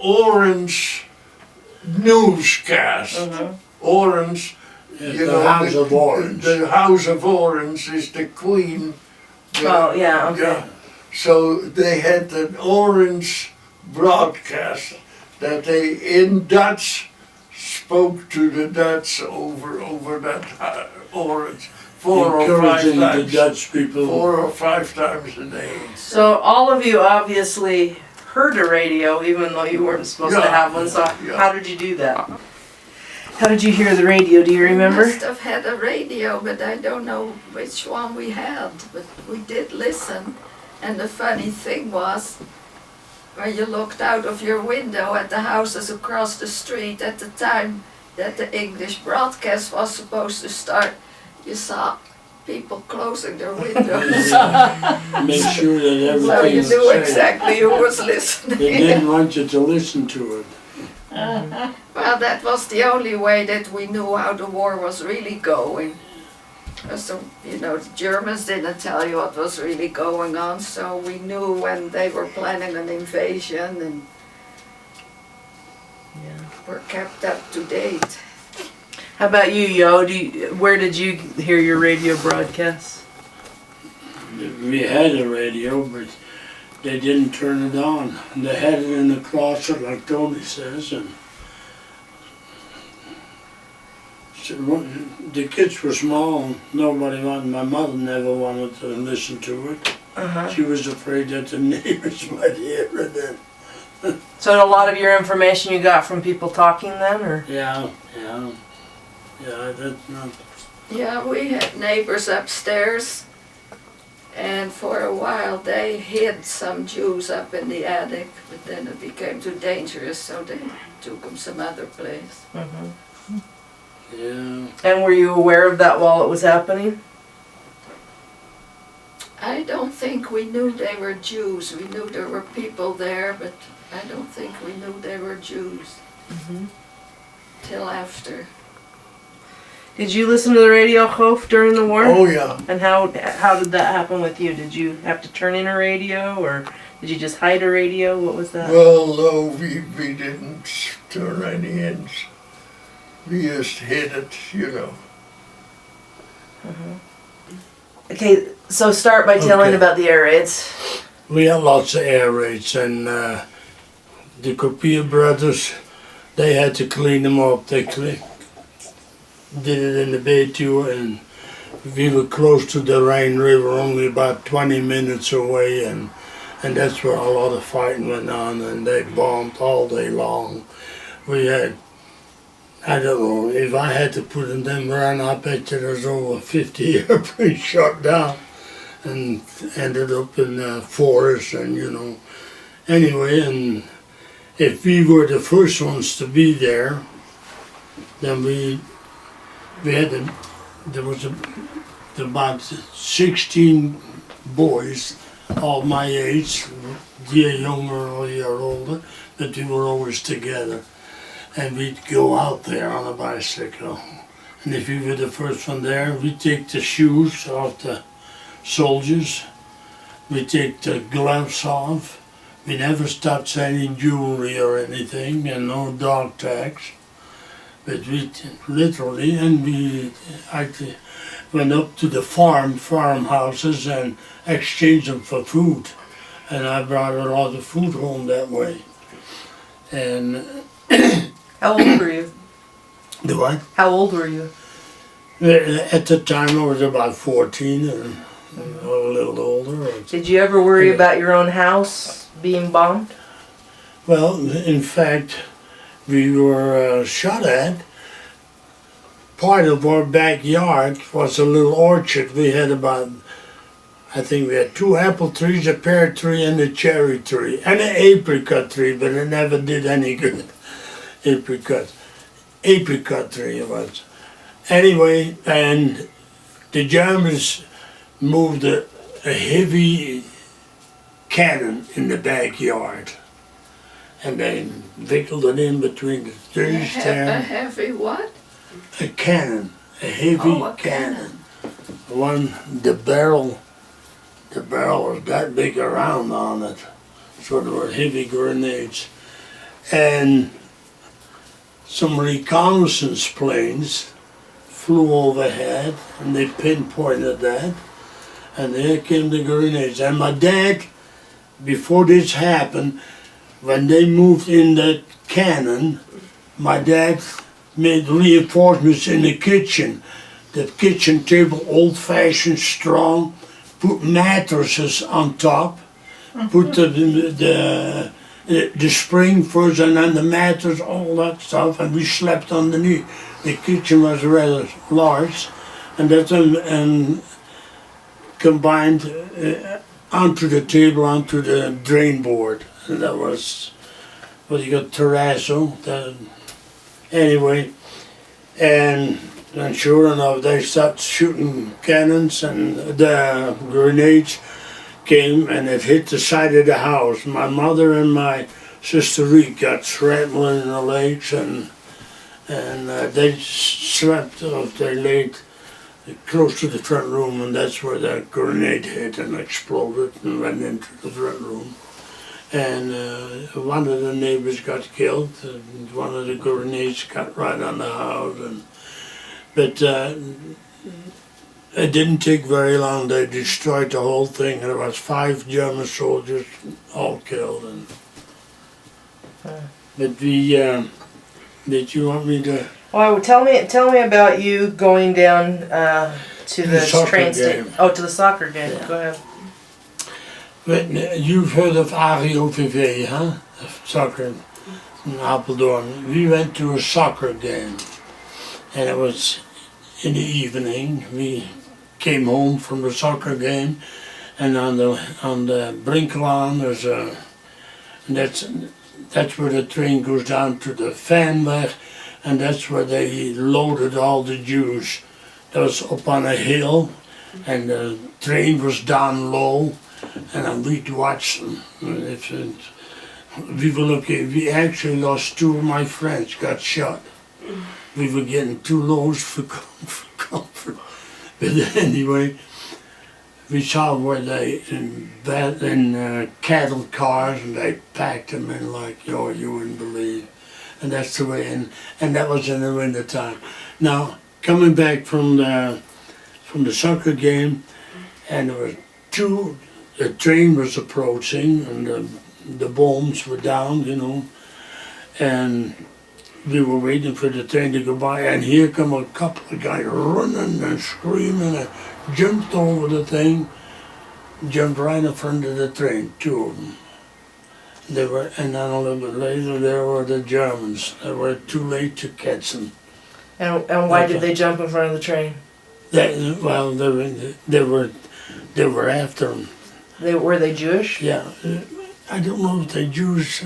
orange newscast. Orange. Yeah, You the know, House of Orange. The House of Orange is the Queen. Oh, yeah, okay. So they had an orange broadcast that they in Dutch spoke to the Dutch over that orange 4 or 5 Encouraging the times. Dutch people. 4 or 5 times a day. So all of you obviously heard a radio, even though you weren't supposed to Yeah, have one. So yeah. how did you do that? How did you hear the radio? Do you remember? We must have had a radio, but I don't know which one we had. But we did listen. And the funny thing was, when you looked out of your window at the houses across the street at the time that the English broadcast was supposed to start, you saw people closing their windows. Make sure that So everything you is knew safe. exactly who was They listening. didn't want you to listen to it. Well, that was the only way that we knew how the war was really going. So, you know, the Germans didn't tell you what was really going on, so we knew when they were planning an invasion and were kept up to date. How about you, Yo? Where did you hear your radio broadcasts? We had a radio, but they didn't turn it on. They had it in the closet, like Toni says, and so the kids were small. Nobody wanted. My mother never wanted to listen to it. She was afraid that the neighbors might hear it. Then. So a lot of your information you got from people talking then, or? Yeah, that's not. Yeah, we had neighbors upstairs, and for a while they hid some Jews up in the attic, but then it became too dangerous, so they took them some other place. Yeah. And were you aware of that while it was happening? I don't think we knew they were Jews. We knew there were people there, but I don't think we knew they were Jews till after. Did you listen to the radio, Hof, during the war? Oh yeah. And how did that happen with you? Did you have to turn in a radio, or did you just hide a radio? What was that? Well, no, we didn't turn any ends. We just hid it, you know. Okay, so start by telling Okay. about the air raids. We had lots of air raids, and the Copier brothers, they had to clean them up. They did it in the bay too, and we were close to the Rhine River, only about 20 minutes away, and that's where a lot of fighting went on, and they bombed all day long. We had, I don't know, if I had to put in them around, I bet you there's over 50 airplanes shot down and ended up in the forest, and you know. Anyway, and if we were the first ones to be there, then we had there was about 16 boys, all my age, a year younger or a year older, but we were always together. And we'd go out there on a bicycle. And if we were the first one there, we'd take the shoes off the soldiers, we'd take the gloves off. We never touched any jewelry or anything, and no dog tags. But we literally, and we actually went up to the farmhouses and exchanged them for food. And I brought a lot of food home that way. And How old were you? the what? How old were you? At the time I was about 14 and a little older. Did you ever worry about your own house being bombed? Well, in fact, we were shot at. Part of our backyard was a little orchard. We had about, I think we had 2 apple trees, a pear tree, and a cherry tree, and an apricot tree, but it never did any good. Apricot tree it was. Anyway, and the Germans moved a heavy cannon in the backyard, and they vickled it in between the trees A there. heavy what? A cannon, a heavy Oh, a cannon. The barrel was that big around on it, so there were heavy grenades. And some reconnaissance planes flew overhead, and they pinpointed that, and there came the grenades. And my dad, before this happened, when they moved in that cannon, my dad made reinforcements in the kitchen. The kitchen table, old-fashioned, strong, put mattresses on top, put the spring first and then the mattress, all that stuff, and we slept underneath. The kitchen was rather large, and that's combined onto the table, onto the drain board, and that was what you got, terrazzo. Anyway, and sure enough, they started shooting cannons, and the grenades came and it hit the side of the house. My mother and my sister Reich got shrapnel in the legs, and they slept off. They laid close to the front room, and that's where that grenade hit and exploded and went into the front room. And one of the neighbors got killed, and one of the grenades got right on the house. But it didn't take very long. They destroyed the whole thing, and there was 5 German soldiers all killed. But did you want me to? Well, tell me about you going down to the soccer train station. game. Oh, to the soccer game. Yeah. Go ahead. But you've heard of AGOVV, huh? Soccer in Apeldoorn. We went to a soccer game, and it was in the evening. We came home from the soccer game, and on the Brinkelaan there's that's where the train goes down to the Vanweg, and that's where they loaded all the Jews. That was up on a hill, and the train was down low, and we'd watch them. We were lucky. We actually lost 2 of my friends, got shot. We were getting too low for comfort. But anyway, we saw where they in cattle cars, and they packed them in like, you wouldn't believe. And that's the way, and that was in the winter time. Now, coming back from the soccer game, and there were 2, the train was approaching, and the bombs were down, and we were waiting for the train to go by, and here come a couple of guys running and screaming, and jumped over the thing, jumped right in front of the train, 2 of them. And then a little bit later, there were the Germans. They were too late to catch them. And why did they jump in front of the train? They were after them. Were they Jewish? Yeah, I don't know if they're Jews.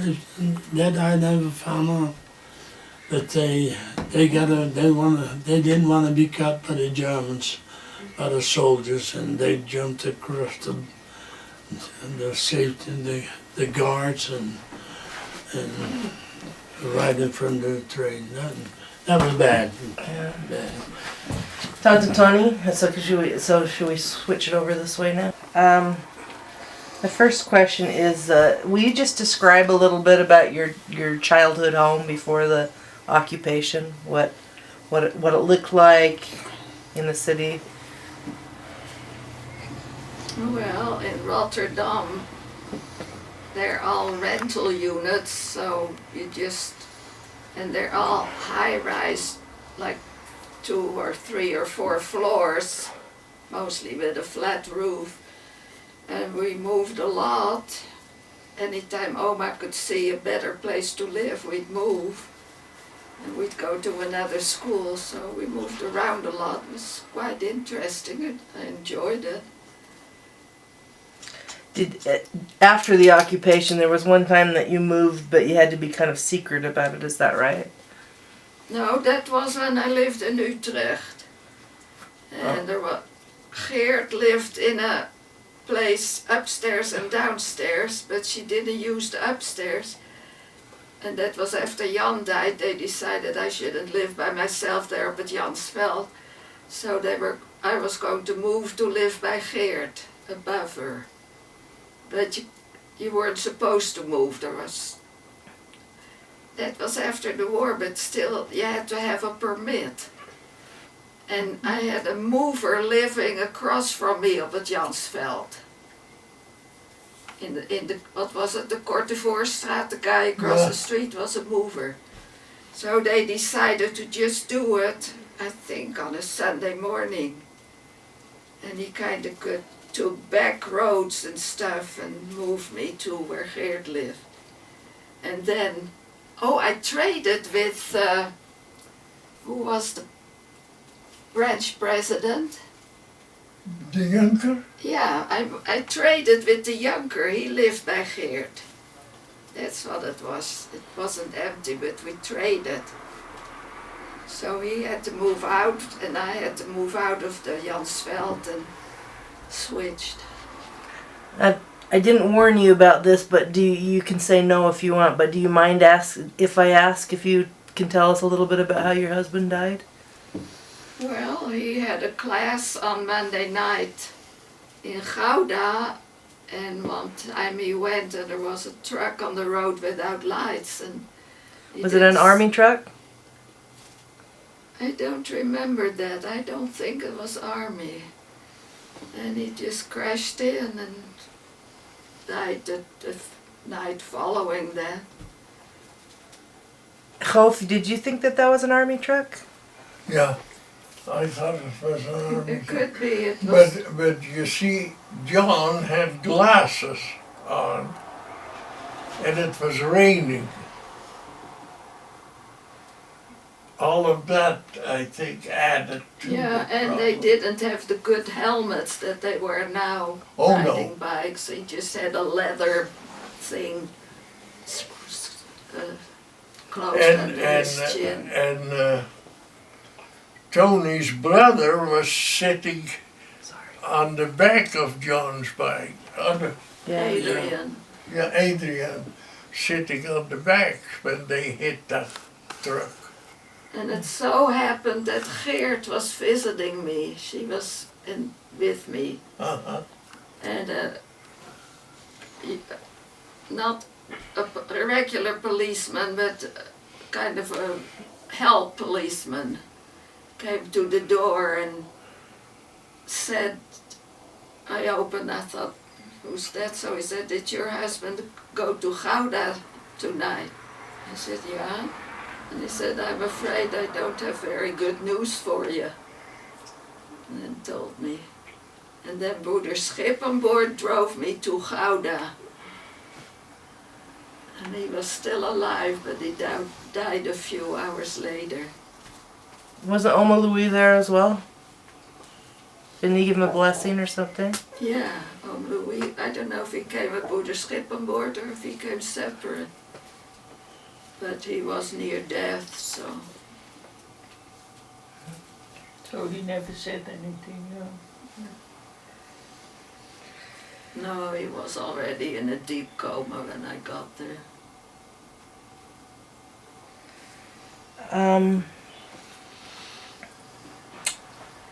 That I never found out. But they didn't want to be caught by the Germans, by the soldiers, and they jumped across the safety, the guards, and right in front of the train. That was bad. Yeah. Bad. Talk to Toni. So should we switch it over this way now? The first question is, will you just describe a little bit about your childhood home before the occupation? What it looked like in the city? Well, in Rotterdam, they're all rental units, so and they're all high-rise, like 2 or 3 or 4 floors, mostly with a flat roof. And we moved a lot. Anytime Oma could see a better place to live, we'd move. And we'd go to another school, so we moved around a lot. It was quite interesting. I enjoyed it. After the occupation, there was one time that you moved, but you had to be kind of secret about it. Is that right? No, that was when I lived in Utrecht. And Geert lived in a place upstairs and downstairs, but she didn't use the upstairs. And that was after Jan died. They decided I shouldn't live by myself there up at Jansveld. So I was going to move to live by Geert, above her. But you weren't supposed to move. That was after the war, but still you had to have a permit. And I had a mover living across from me up at Jansveld. What was it, the Kortevoorstraat, the guy across the street was a mover. So they decided to just do it, I think, on a Sunday morning. And he kind of took back roads and stuff and moved me to where Geert lived. And then, I traded with, who was the branch president? De Junker? Yeah, I traded with the Junker. He lived by Geert. That's what it was. It wasn't empty, but we traded. So he had to move out, and I had to move out of the Jansveld and switched. I didn't warn you about this, but you can say no if you want, but do you mind if I ask if you can tell us a little bit about how your husband died? Well, he had a class on Monday night in Gouda, and one time he went and there was a truck on the road without lights. And Was it an army truck? I don't remember that. I don't think it was army. And he just crashed in and died the night following that. Hof, did you think that was an army truck? Yeah, I thought it was an army It truck. could be. It was. But you see, John had glasses on, and it was raining. All of that, I think, added to Yeah, the and they problem. didn't have the good helmets that they wear now Oh, riding no. bikes. He just had a leather thing closed under his chin. And Tony's brother was sitting on the back of John's bike. Adrian. Adrian sitting on the back when they hit that truck. And it so happened that Geert was visiting me. She was with me. Uh-huh. And not a regular policeman, but kind of a help policeman came to the door and said, I opened, I thought, who's that? So he said, did your husband go to Gouda tonight? I said, yeah. And he said, I'm afraid I don't have very good news for you. And then told me. And then Broeder Schippenboord drove me to Gouda. And he was still alive, but he died a few hours later. Wasn't Oma Louis there as well? Didn't he give him a blessing or something? Yeah, Louis, I don't know if he came with Broeder Schippenboord or if he came separate. But he was near death, so. So he never said anything, no. No, he was already in a deep coma when I got there.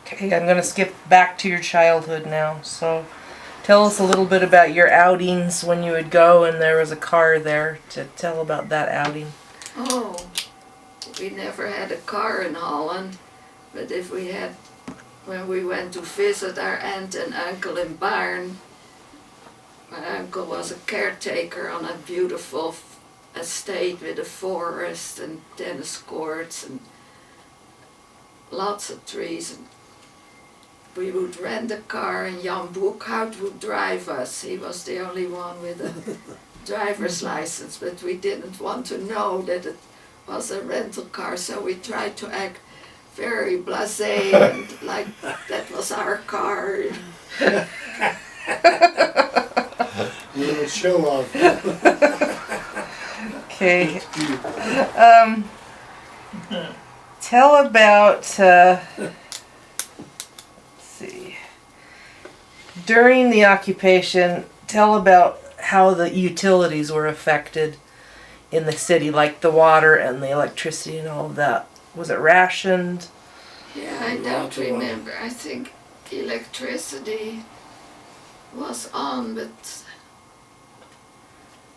Okay, I'm going to skip back to your childhood now. So tell us a little bit about your outings when you would go and there was a car there to tell about that outing. Oh, we never had a car in Holland, but if we had, when we went to visit our aunt and uncle in Baarn, my uncle was a caretaker on a beautiful estate with a forest and tennis courts and lots of trees. And we would rent a car and Jan Boekhout would drive us. He was the only one with a driver's license, but we didn't want to know that it was a rental car, so we tried to act very blasé and like that was our car. Little show off. Okay. Tell about, let's see, during the occupation, tell about how the utilities were affected in the city, like the water and the electricity and all of that. Was it rationed? Yeah, I don't remember. I think electricity was on, but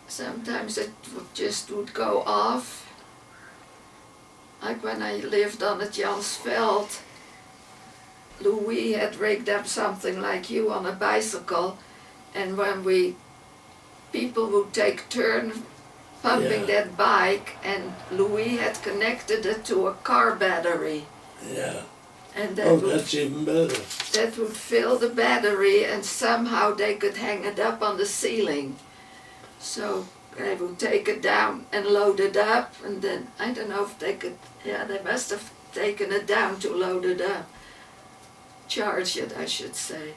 sometimes it just would go off. Like when I lived on the Jansveld, Louis had rigged up something like you on a bicycle, and when people would take turn pumping Yeah. that bike, and Louis had connected it to a car battery. Yeah. And Oh, that's even better. that would fill the battery, and somehow they could hang it up on the ceiling. So they would take it down and load it up, and then I don't know if they could, yeah, they must have taken it down to load it up. Charge it, I should say.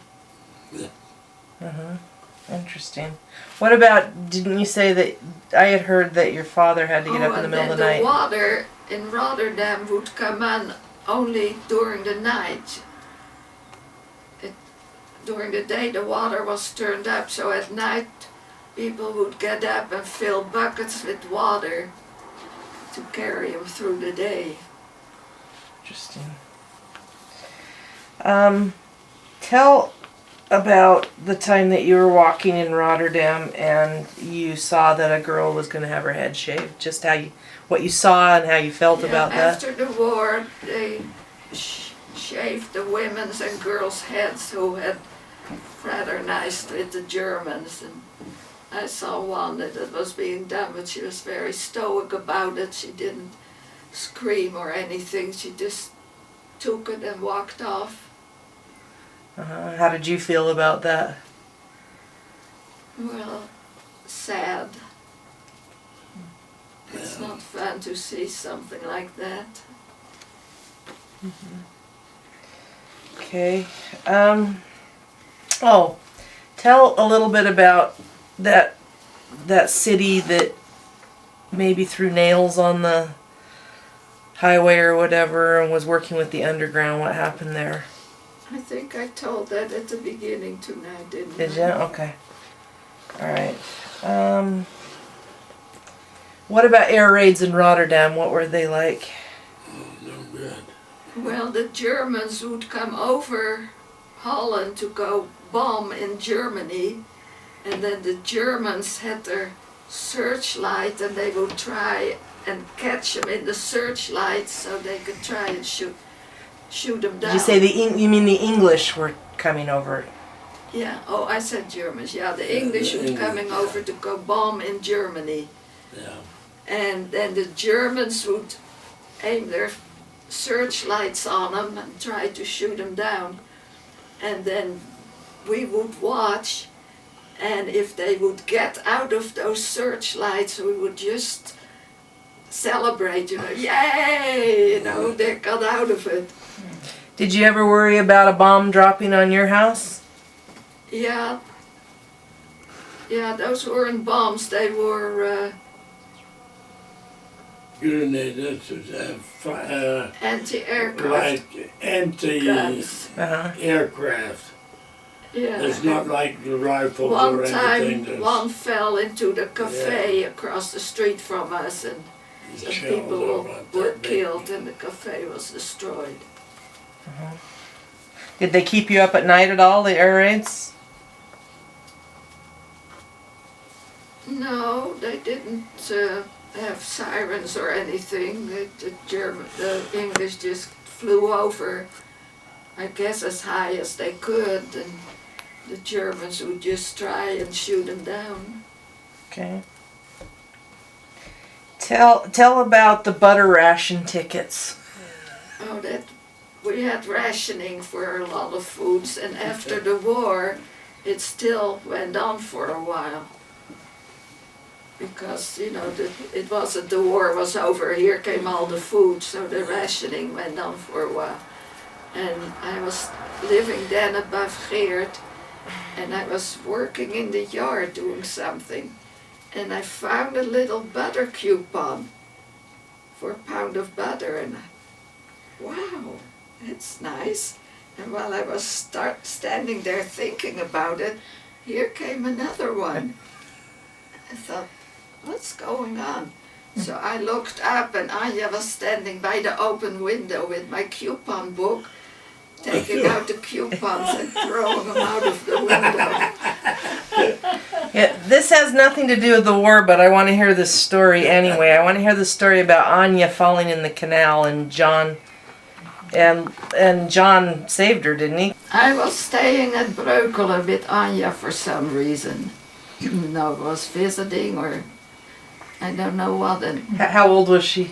Interesting. What about, didn't you say that, I had heard that your father had to get up in the and middle of then the night? water in Rotterdam would come on only during the night. During the day the water was turned up, so at night people would get up and fill buckets with water to carry them through the day. Interesting. Tell about the time that you were walking in Rotterdam and you saw that a girl was going to have her head shaved. Just how you, what you saw and how you felt about that. After the war, they shaved the women's and girls' heads who had fraternized with the Germans. And I saw one that was being done, but she was very stoic about it. She didn't scream or anything. She just took it and walked off. How did you feel about that? Well, sad. It's not fun to see something like that. Okay. Oh, tell a little bit about that city that maybe threw nails on the highway or whatever and was working with the underground. What happened there? I think I told that at the beginning tonight, didn't I? Did you? Okay. All right. What about air raids in Rotterdam? What were they like? No good. Well, the Germans would come over Holland to go bomb in Germany, and then the Germans had their searchlight, and they would try and catch them in the searchlight so they could try and shoot them down. Did you say you mean the English were coming over? Yeah, oh, I said Germans. Yeah, the English would coming over to go bomb in Germany. Yeah. And then the Germans would aim their searchlights on them and try to shoot them down. And then we would watch, and if they would get out of those searchlights, we would just celebrate, yay, they got out of it. Did you ever worry about a bomb dropping on your house? Yeah, those weren't bombs, they were Grenades, anti-aircraft like anti-aircraft. guns. Yeah. It's not like the rifles One or anything. time, one fell into the cafe across the street from us, and some people were killed, and the cafe was destroyed. Did they keep you up at night at all, the air raids? No, they didn't have sirens or anything. The English just flew over, I guess, as high as they could, and the Germans would just try and shoot them down. Okay. Tell about the butter ration tickets. Oh, that we had rationing for a lot of foods, and after the war, it still went on for a while. Because, it wasn't the war was over, here came all the food, so the rationing went on for a while. And I was living then above Geert, and I was working in the yard doing something, and I found a little butter coupon for a pound of butter, and wow, that's nice. And while I was standing there thinking about it, here came another one. I thought, what's going on? So I looked up, and Anya was standing by the open window with my coupon book, taking out the coupons and throwing them out of the window. Yeah, this has nothing to do with the war, but I want to hear this story anyway. I want to hear the story about Anya falling in the canal and John, and John saved her, didn't he? I was staying at Breukelen with Anya for some reason. I was visiting, I don't know what, How old was she?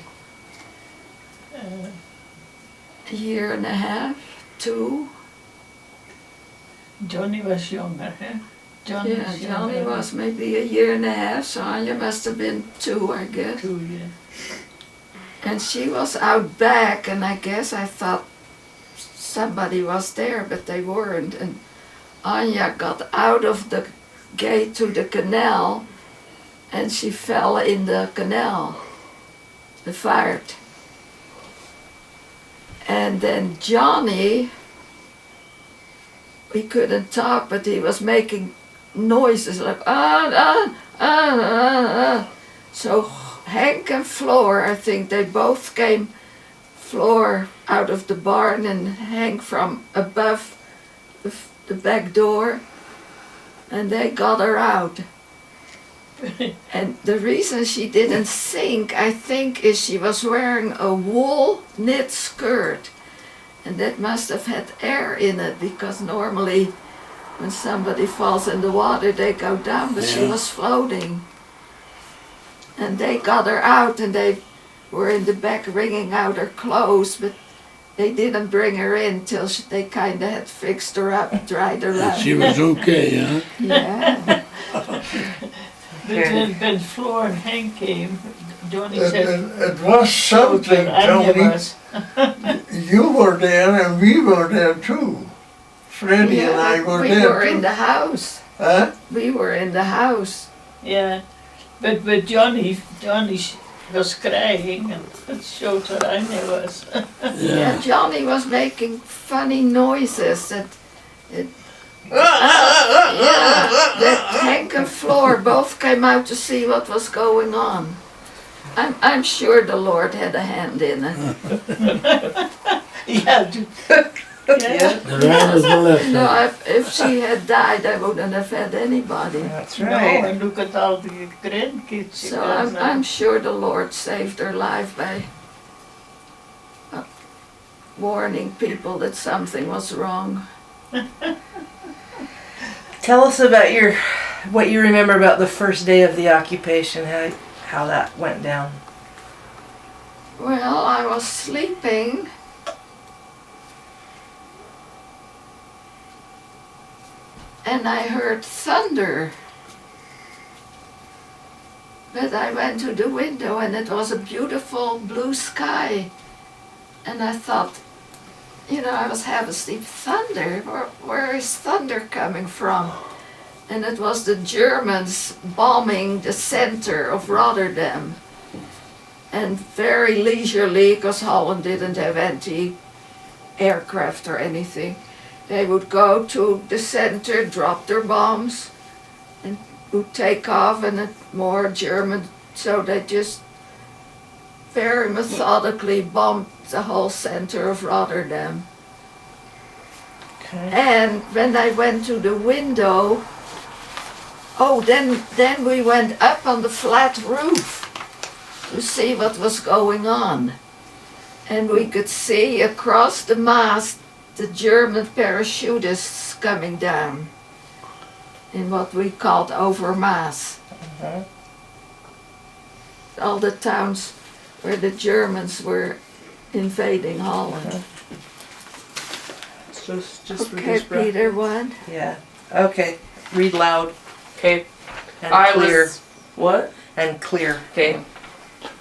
a year and a half, 2. Johnny was younger, huh? Johnny Yeah, was Johnny younger. was maybe a year and a half, so Anya must have been 2, I guess. 2, yeah. And she was out back, and I guess I thought somebody was there, but they weren't. And Anya got out of the gate to the canal, and she fell in the canal, the fire. And then Johnny, he couldn't talk, but he was making noises like So Hank and Floor, I think they both came, Floor out of the barn and Hank from above the back door, and they got her out. And the reason she didn't sink, I think, is she was wearing a wool knit skirt, and that must have had air in it, because normally when somebody falls in the water they go down, but she was floating. And they got her out, and they were in the back wringing out her clothes, but they didn't bring her in till they kind of had fixed her up, dried her up. She was okay, huh? Yeah. But when Floor and Hank came, Johnny said, It was something, Anya Tony. was. You were there and we were there too. Freddy and I were we there were too. in the house. Huh? We were in the house. Yeah, but Johnny was crying and it showed what Anya was. Yeah, Johnny was making funny noises that Hank and Floor both came out to see what was going on. I'm sure the Lord had a hand in it. Yeah, yeah. The right is the left. No, if she had died, I wouldn't have had anybody. That's No, right. and look at all the grandkids. So I'm sure the Lord saved her life by warning people that something was wrong. Tell us about what you remember about the first day of the occupation, how that went down. Well, I was sleeping. And I heard thunder. But I went to the window and it was a beautiful blue sky. And I thought, I was half asleep. Thunder? Where is thunder coming from? And it was the Germans bombing the center of Rotterdam. And very leisurely, because Holland didn't have anti-aircraft or anything. They would go to the center, drop their bombs, and would take off, and more German, so they just very methodically bombed the whole center of Rotterdam. Okay. And when I went to the window, then we went up on the flat roof to see what was going on. And we could see across the mast the German parachutists coming down in what we called overmass. Mhm. All the towns where the Germans were invading Holland. So just read Okay, this, bro. Peter, one. Yeah. Okay. Read loud Okay. and I clear. was what? And clear. Okay.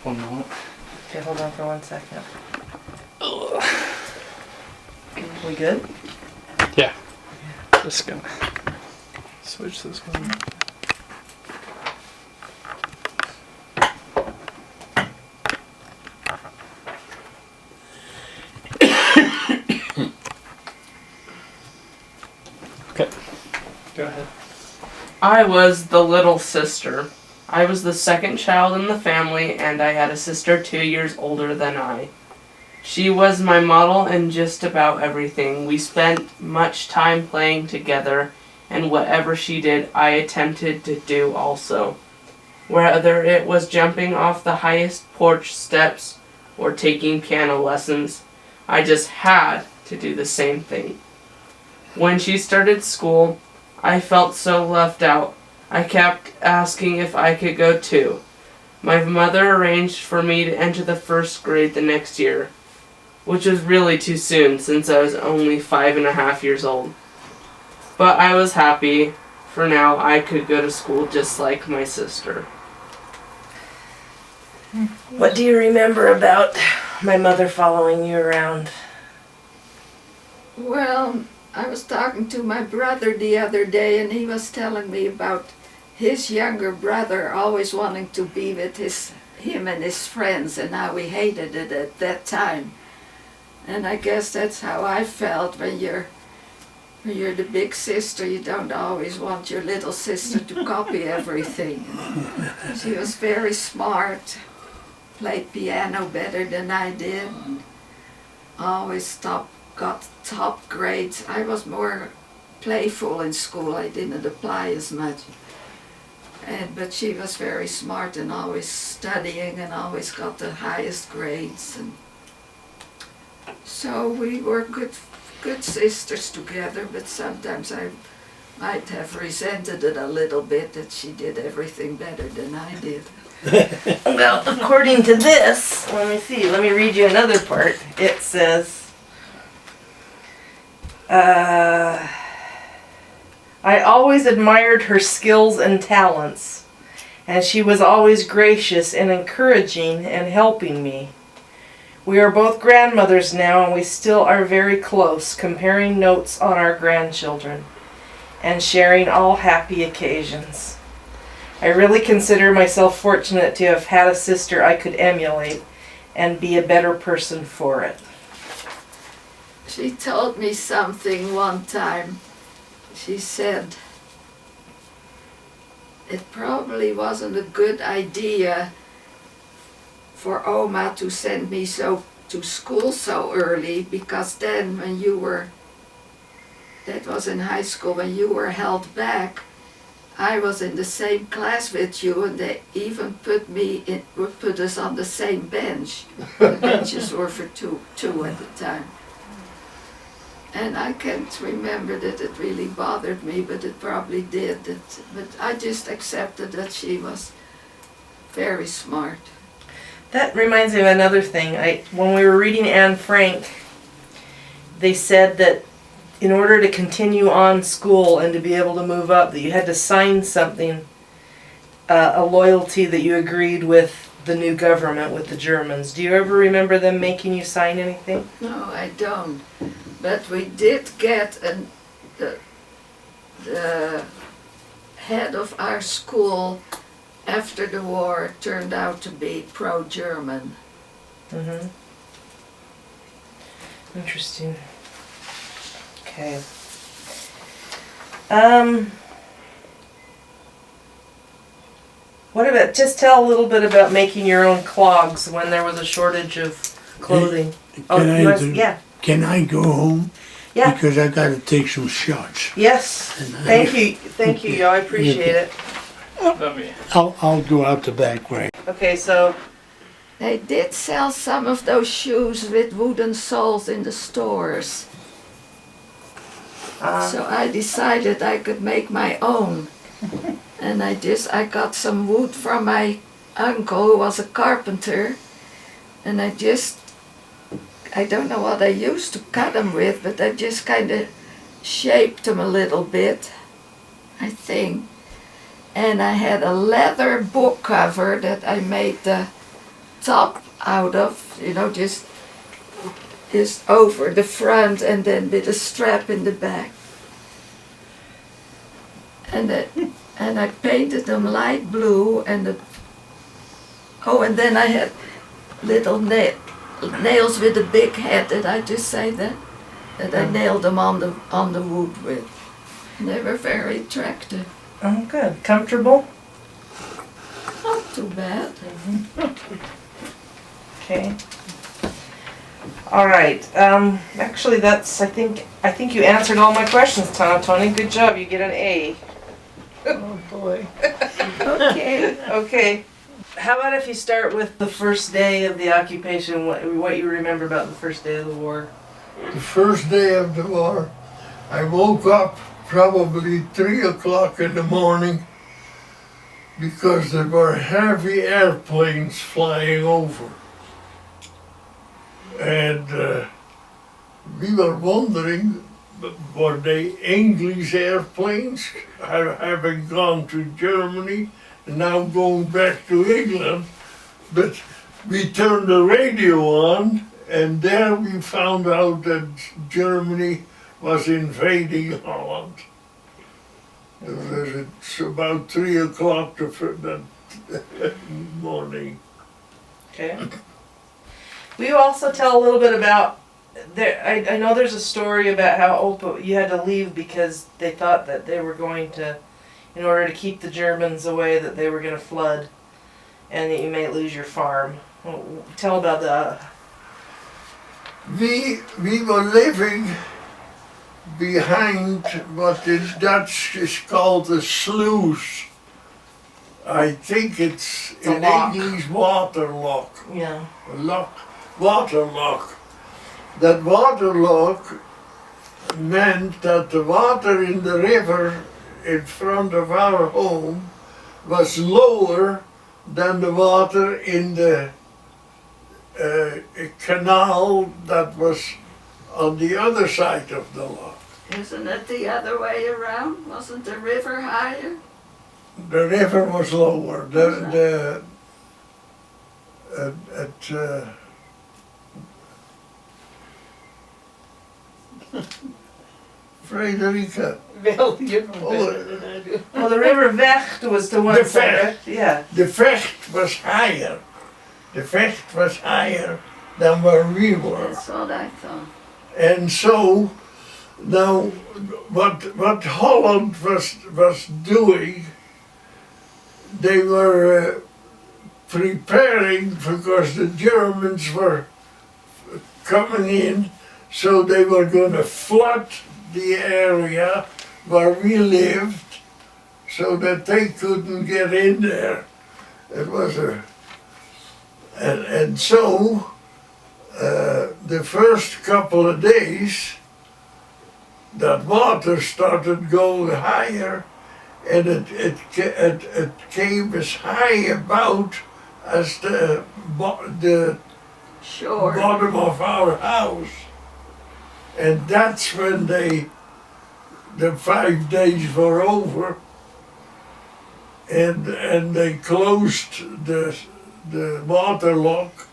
One moment. Okay, hold on for 1 second. We good? Yeah. Just gonna switch this one. Okay. Go ahead. I was the little sister. I was the second child in the family, and I had a sister 2 years older than I. She was my model in just about everything. We spent much time playing together, and whatever she did, I attempted to do also. Whether it was jumping off the highest porch steps or taking piano lessons, I just had to do the same thing. When she started school, I felt so left out. I kept asking if I could go too. My mother arranged for me to enter the 1st grade the next year, which was really too soon since I was only 5.5 years old. But I was happy, for now I could go to school just like my sister. What do you remember about my mother following you around? Well, I was talking to my brother the other day, and he was telling me about his younger brother always wanting to be with him and his friends, and how he hated it at that time. And I guess that's how I felt when you're the big sister. You don't always want your little sister to copy everything. She was very smart, played piano better than I did, always got top grades. I was more playful in school. I didn't apply as much. But she was very smart and always studying and always got the highest grades. And so we were good sisters together, but sometimes I might have resented it a little bit that she did everything better than I did. Well, according to this, let me read you another part. It says, I always admired her skills and talents, and she was always gracious and encouraging and helping me. We are both grandmothers now, and we still are very close, comparing notes on our grandchildren and sharing all happy occasions. I really consider myself fortunate to have had a sister I could emulate and be a better person for it. She told me something one time. She said it probably wasn't a good idea for Oma to send me to school so early, because then that was in high school, when you were held back, I was in the same class with you, and they even put us on the same bench. The benches were for two at the time. And I can't remember that it really bothered me, but it probably did. But I just accepted that she was very smart. That reminds me of another thing. When we were reading Anne Frank, they said that in order to continue on school and to be able to move up, that you had to sign something, a loyalty that you agreed with the new government, with the Germans. Do you ever remember them making you sign anything? No, I don't. But we did get the head of our school after the war turned out to be pro-German. Mm-hmm. Interesting. Okay. What about, just tell a little bit about making your own clogs when there was a shortage of clothing. Can I go home? Yeah. Because I got to take some shots. Yes. Thank you, yo. I appreciate it. Let me. I'll go out the back way. Okay, so They did sell some of those shoes with wooden soles in the stores. So I decided I could make my own. And I got some wood from my uncle, who was a carpenter. And I don't know what I used to cut them with, but I just kind of shaped them a little bit, I think. And I had a leather book cover that I made the top out of, just over the front and then with a strap in the back. And I painted them light blue, and then I had little nails with a big head, that I just say that I nailed them on the wood with. And they were very attractive. oh, good. Comfortable? Not too bad. Okay. All right. Actually, I think you answered all my questions, Toni. Good job. You get an A. Oh boy. Okay. Okay. How about if you start with the first day of the occupation? What you remember about the first day of the war? The first day of the war, I woke up probably 3 o'clock in the morning because there were heavy airplanes flying over. And we were wondering, were they English airplanes having gone to Germany and now going back to England? But we turned the radio on, and there we found out that Germany was invading Holland. It's about 3 o'clock that morning. Okay. Will you also tell a little bit about there? I know there's a story about how you had to leave because they thought that they were going to, in order to keep the Germans away, that they were going to flood, and that you may lose your farm. Tell about that. We were living behind what in Dutch is called a sluice. I think it's a in lock. English waterlock. Yeah. A waterlock. That waterlock meant that the water in the river in front of our home was lower than the water in the canal that was on the other side of the lock. Isn't it the other way around? Wasn't the river higher? The river was lower. Frederica. Well, you know better than I do. Well, the river Vecht was the one. The Vecht. Yeah. The Vecht was higher. The Vecht was higher than where we were. That's what I thought. And so now what Holland was doing, they were preparing because the Germans were coming in, so they were going to flood the area where we lived so that they couldn't get in there. It was and so the first couple of days that water started going higher, and it came as high about as the Sure. bottom of our house. And that's when the 5 days were over, and they closed the water lock,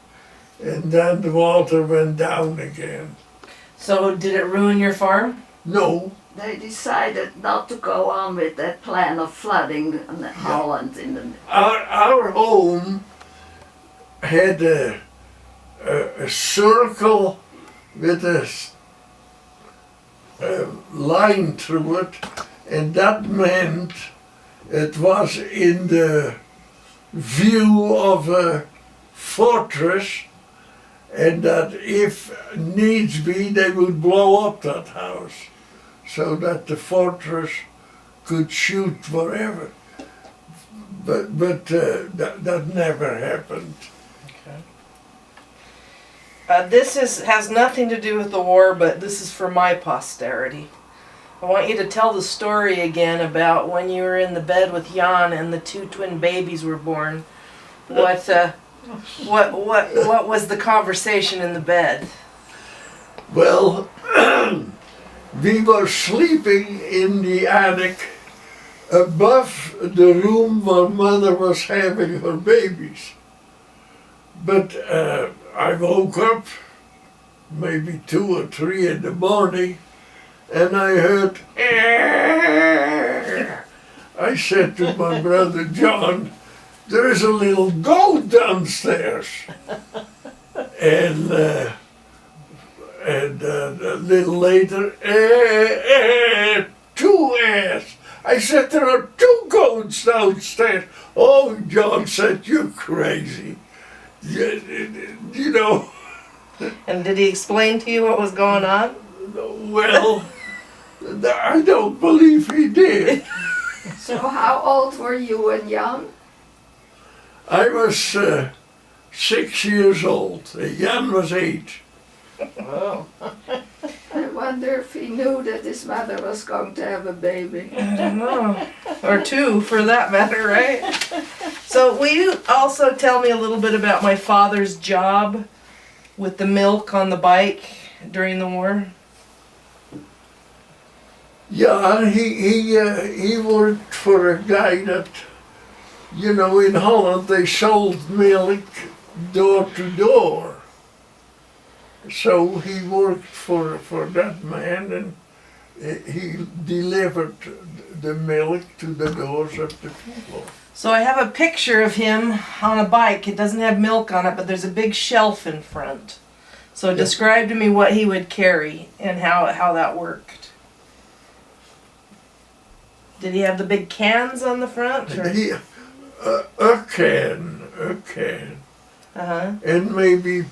and then the water went down again. So did it ruin your farm? No, They decided not to go on with that plan of flooding in Holland in the our home had a circle with a line through it, and that meant it was in the view of a fortress, and that if needs be they would blow up that house so that the fortress could shoot forever. But that never happened. This has nothing to do with the war, but this is for my posterity. I want you to tell the story again about when you were in the bed with Jan and the 2 twin babies were born. What was the conversation in the bed? Well, we were sleeping in the attic above the room where Mother was having her babies. But I woke up maybe 2 or 3 in the morning, and I heard, "Air." I said to my brother John, "There is a little goat downstairs." And a little later, 2 airs. I said, "There are 2 goats downstairs." "Oh," John said, "you're crazy. You know." And did he explain to you what was going on? Well, I don't believe he did. So how old were you and Jan? I was 6 years old. Jan was 8. Oh. I wonder if he knew that his mother was going to have a baby. I don't know. Or two, for that matter, right? So will you also tell me a little bit about my father's job with the milk on the bike during the war? Yeah, he worked for a guy that, you know, in Holland they sold milk door to door. So he worked for that man, and he delivered the milk to the doors of the people. So I have a picture of him on a bike. It doesn't have milk on it, but there's a big shelf in front. So describe to me what he would carry and how that worked. Did he have the big cans on the front? Or? A can, Uh-huh. and maybe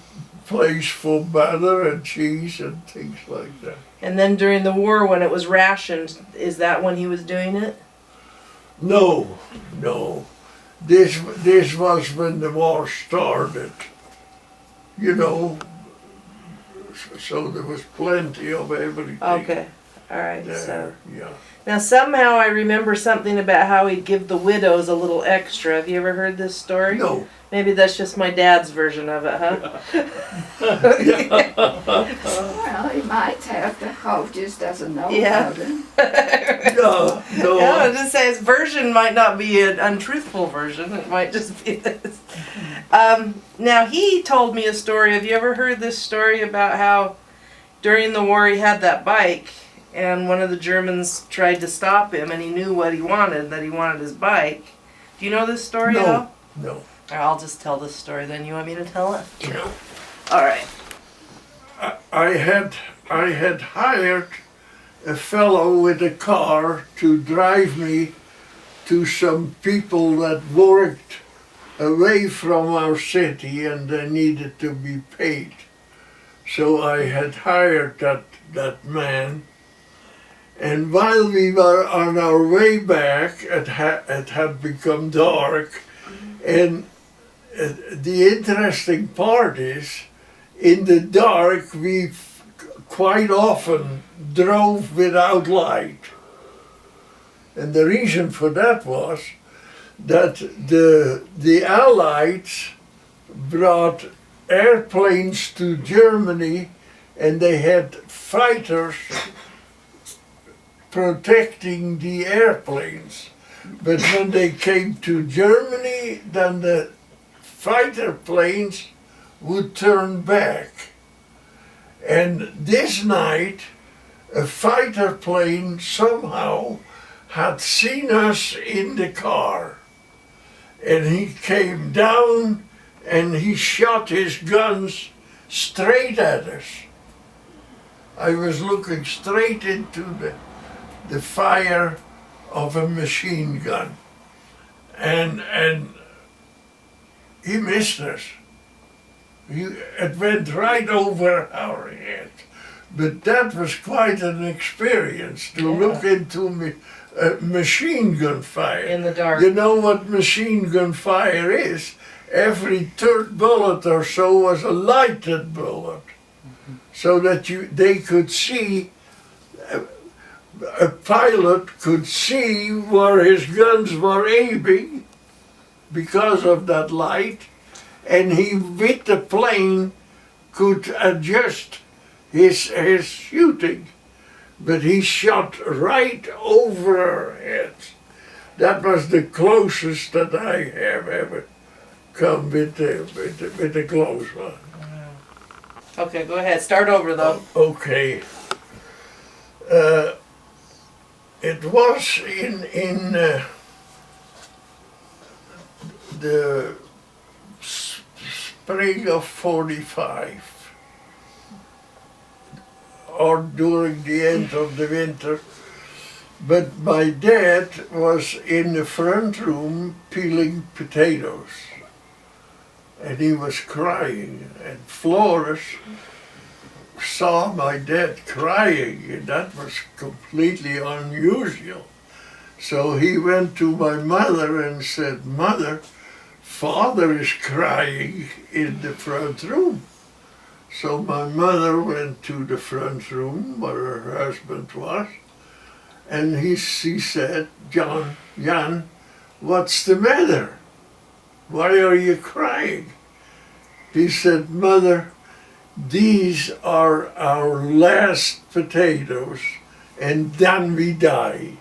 place for butter and cheese and things like that. And then during the war when it was rationed, is that when he was doing it? No. This was when the war started. You know, so there was plenty of everything. Okay. All right. There, So yeah. now somehow I remember something about how he'd give the widows a little extra. Have you ever heard this story? No. Maybe that's just my dad's version of it, huh? Well, he might have. The coach just doesn't know Yeah. about it. No. Yeah, I was just say his version might not be an untruthful version. It might just be this. Now he told me a story. Have you ever heard this story about how during the war he had that bike and one of the Germans tried to stop him and he knew what he wanted, that he wanted his bike. Do you know this story at all? No. Or I'll just tell this story then. You want me to tell it? No. All right. I had hired a fellow with a car to drive me to some people that worked away from our city and they needed to be paid. So I had hired that man, and while we were on our way back, it had become dark, and the interesting part is, in the dark we quite often drove without light. And the reason for that was that the Allies brought airplanes to Germany and they had fighters protecting the airplanes. But when they came to Germany, then the fighter planes would turn back. And this night, a fighter plane somehow had seen us in the car. And he came down and he shot his guns straight at us. I was looking straight into the fire of a machine gun. And he missed us. It went right over our head. But that was quite an experience to look into machine gun fire. In the dark. You know what machine gun fire is? Every third bullet or so was a lighted bullet, so that they could see, a pilot could see where his guns were aiming because of that light, and he, with the plane, could adjust his shooting. But he shot right over our heads. That was the closest that I have ever come with the close one. Okay, go ahead. Start over though. Okay. It was in the spring of 45, or during the end of the winter. But my dad was in the front room peeling potatoes. And he was crying, and Flores saw my dad crying, and that was completely unusual. So he went to my mother and said, "Mother, Father is crying in the front room." So my mother went to the front room where her husband was, and she said, Jan, what's the matter? Why are you crying? He said, Mother, these are our last potatoes, and then we die.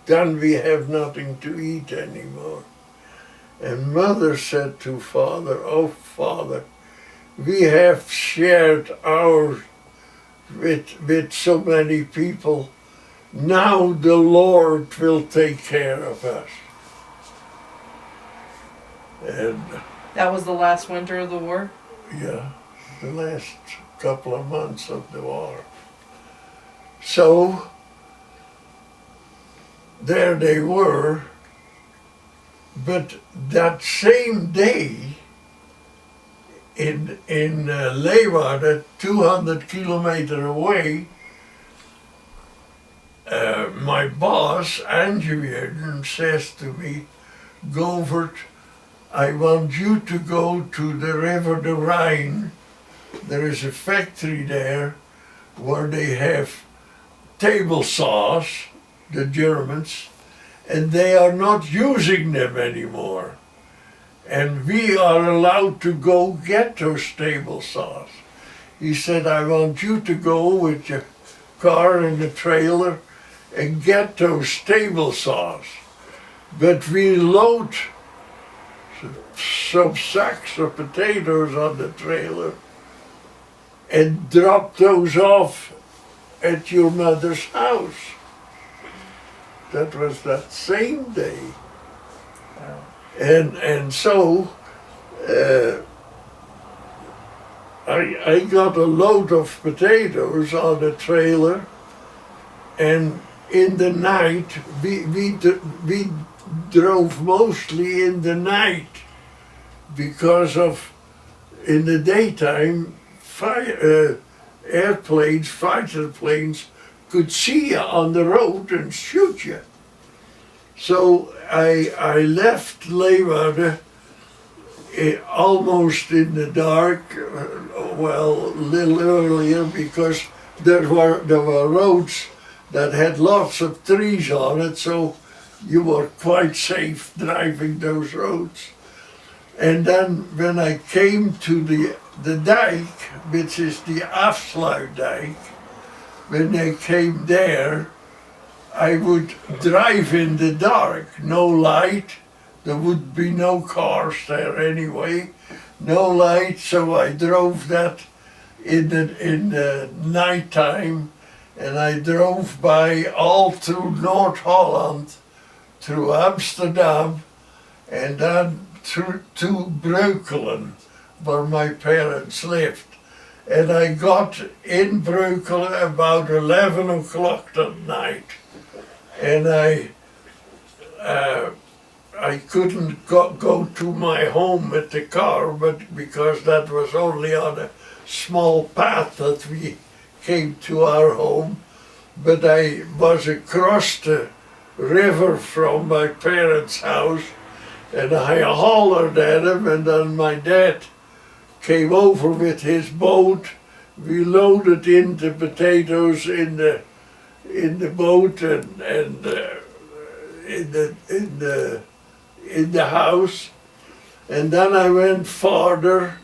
Then we have nothing to eat anymore. And Mother said to Father, oh Father, we have shared ours with so many people. Now the Lord will take care of us. And That was the last winter of the war? yeah, the last couple of months of the war. So there they were, but that same day in Leeuwarden, 200 kilometers away, my boss, Anya, says to me, Govert, I want you to go to the river the Rhine. There is a factory there where they have table saws, the Germans, and they are not using them anymore. And we are allowed to go get those table saws. He said, I want you to go with your car and the trailer and get those table saws. But we load some sacks of potatoes on the trailer and drop those off at your mother's house. That was that same day. And so I got a load of potatoes on the trailer, and in the night, we drove mostly in the night because of, in the daytime, fighter planes could see you on the road and shoot you. So I left Leeuwarden almost in the dark, well, a little earlier, because there were roads that had lots of trees on it, so you were quite safe driving those roads. And then when I came to the dike, which is the Afsluitdijk, when I came there, I would drive in the dark, no light. There would be no cars there anyway, no light. So I drove that in the nighttime, and I drove by all through North Holland, through Amsterdam, and then through to Breukelen, where my parents lived. And I got in Breukelen about 11 o'clock that night. And I couldn't go to my home with the car, but because that was only on a small path that we came to our home. But I was across the river from my parents' house, and I hollered at him, and then my dad came over with his boat. We loaded in the potatoes in the boat and in the house, and then I went farther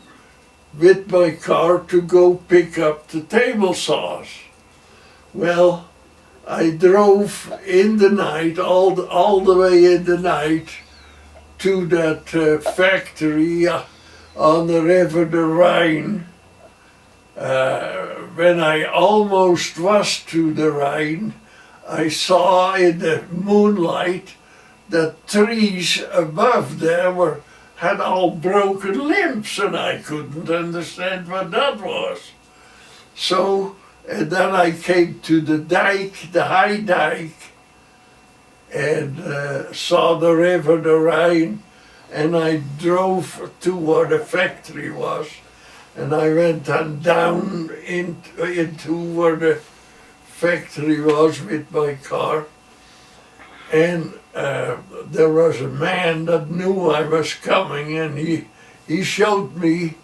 with my car to go pick up the table saws. Well, I drove in the night, all the way in the night, to that factory on the river the Rhine. When I almost was to the Rhine, I saw in the moonlight that trees above there had all broken limbs, and I couldn't understand what that was. So, and then I came to the dike, the high dike, and saw the river, the Rhine, and I drove to where the factory was, and I went on down into where the factory was with my car, and there was a man that knew I was coming, and he showed me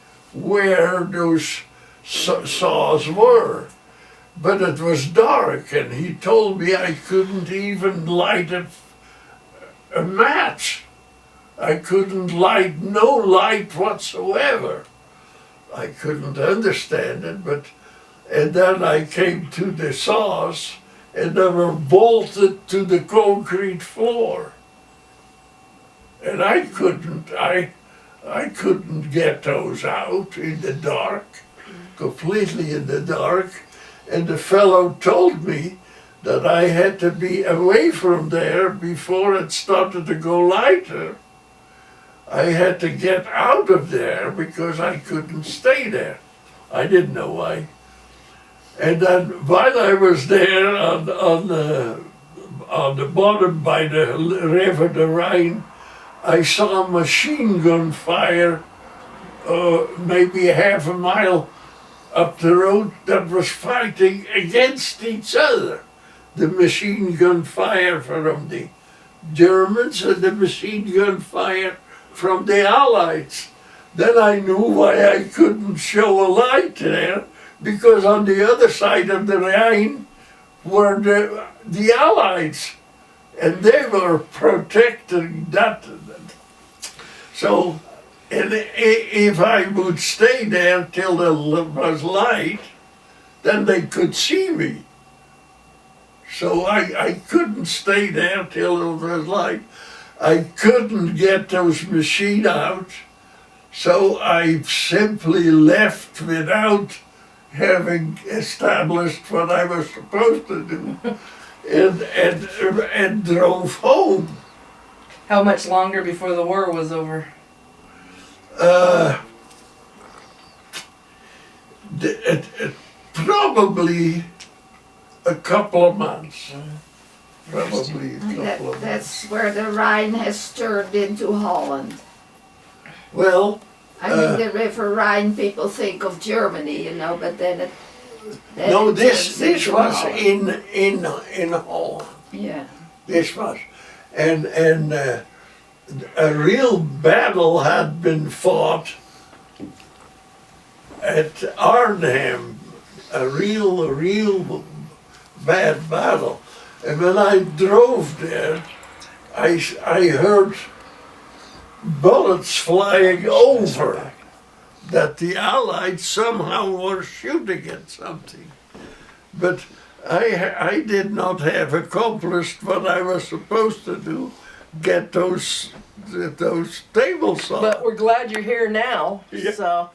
where those saws were. But it was dark, and he told me I couldn't even light a match. I couldn't light no light whatsoever. I couldn't understand it, and then I came to the saws, and they were bolted to the concrete floor. And I couldn't get those out in the dark, completely in the dark. And the fellow told me that I had to be away from there before it started to go lighter. I had to get out of there because I couldn't stay there. I didn't know why. And then while I was there on the bottom by the river, the Rhine, I saw a machine gun fire maybe half a mile up the road that was fighting against each other. The machine gun fire from the Germans and the machine gun fire from the Allies. Then I knew why I couldn't show a light there, because on the other side of the Rhine were the Allies, and they were protecting that. So, and if I would stay there till there was light, then they could see me. So I couldn't stay there till there was light. I couldn't get those machines out, so I simply left without having established what I was supposed to do, and drove home. How much longer before the war was over? Probably a couple of months. Probably a And couple of months. that's where the Rhine has turned into Holland. Well, I mean, the River Rhine, people think of Germany, you know, but then it. Then no, it this turns into was Holland. in Holland. Yeah. This was, and a real battle had been fought at Arnhem, a real bad battle. And when I drove there, I heard bullets flying over, that the Allies somehow were shooting at something. But I did not have accomplished what I was supposed to do, get those table saws. But we're glad you're here now. Yeah. So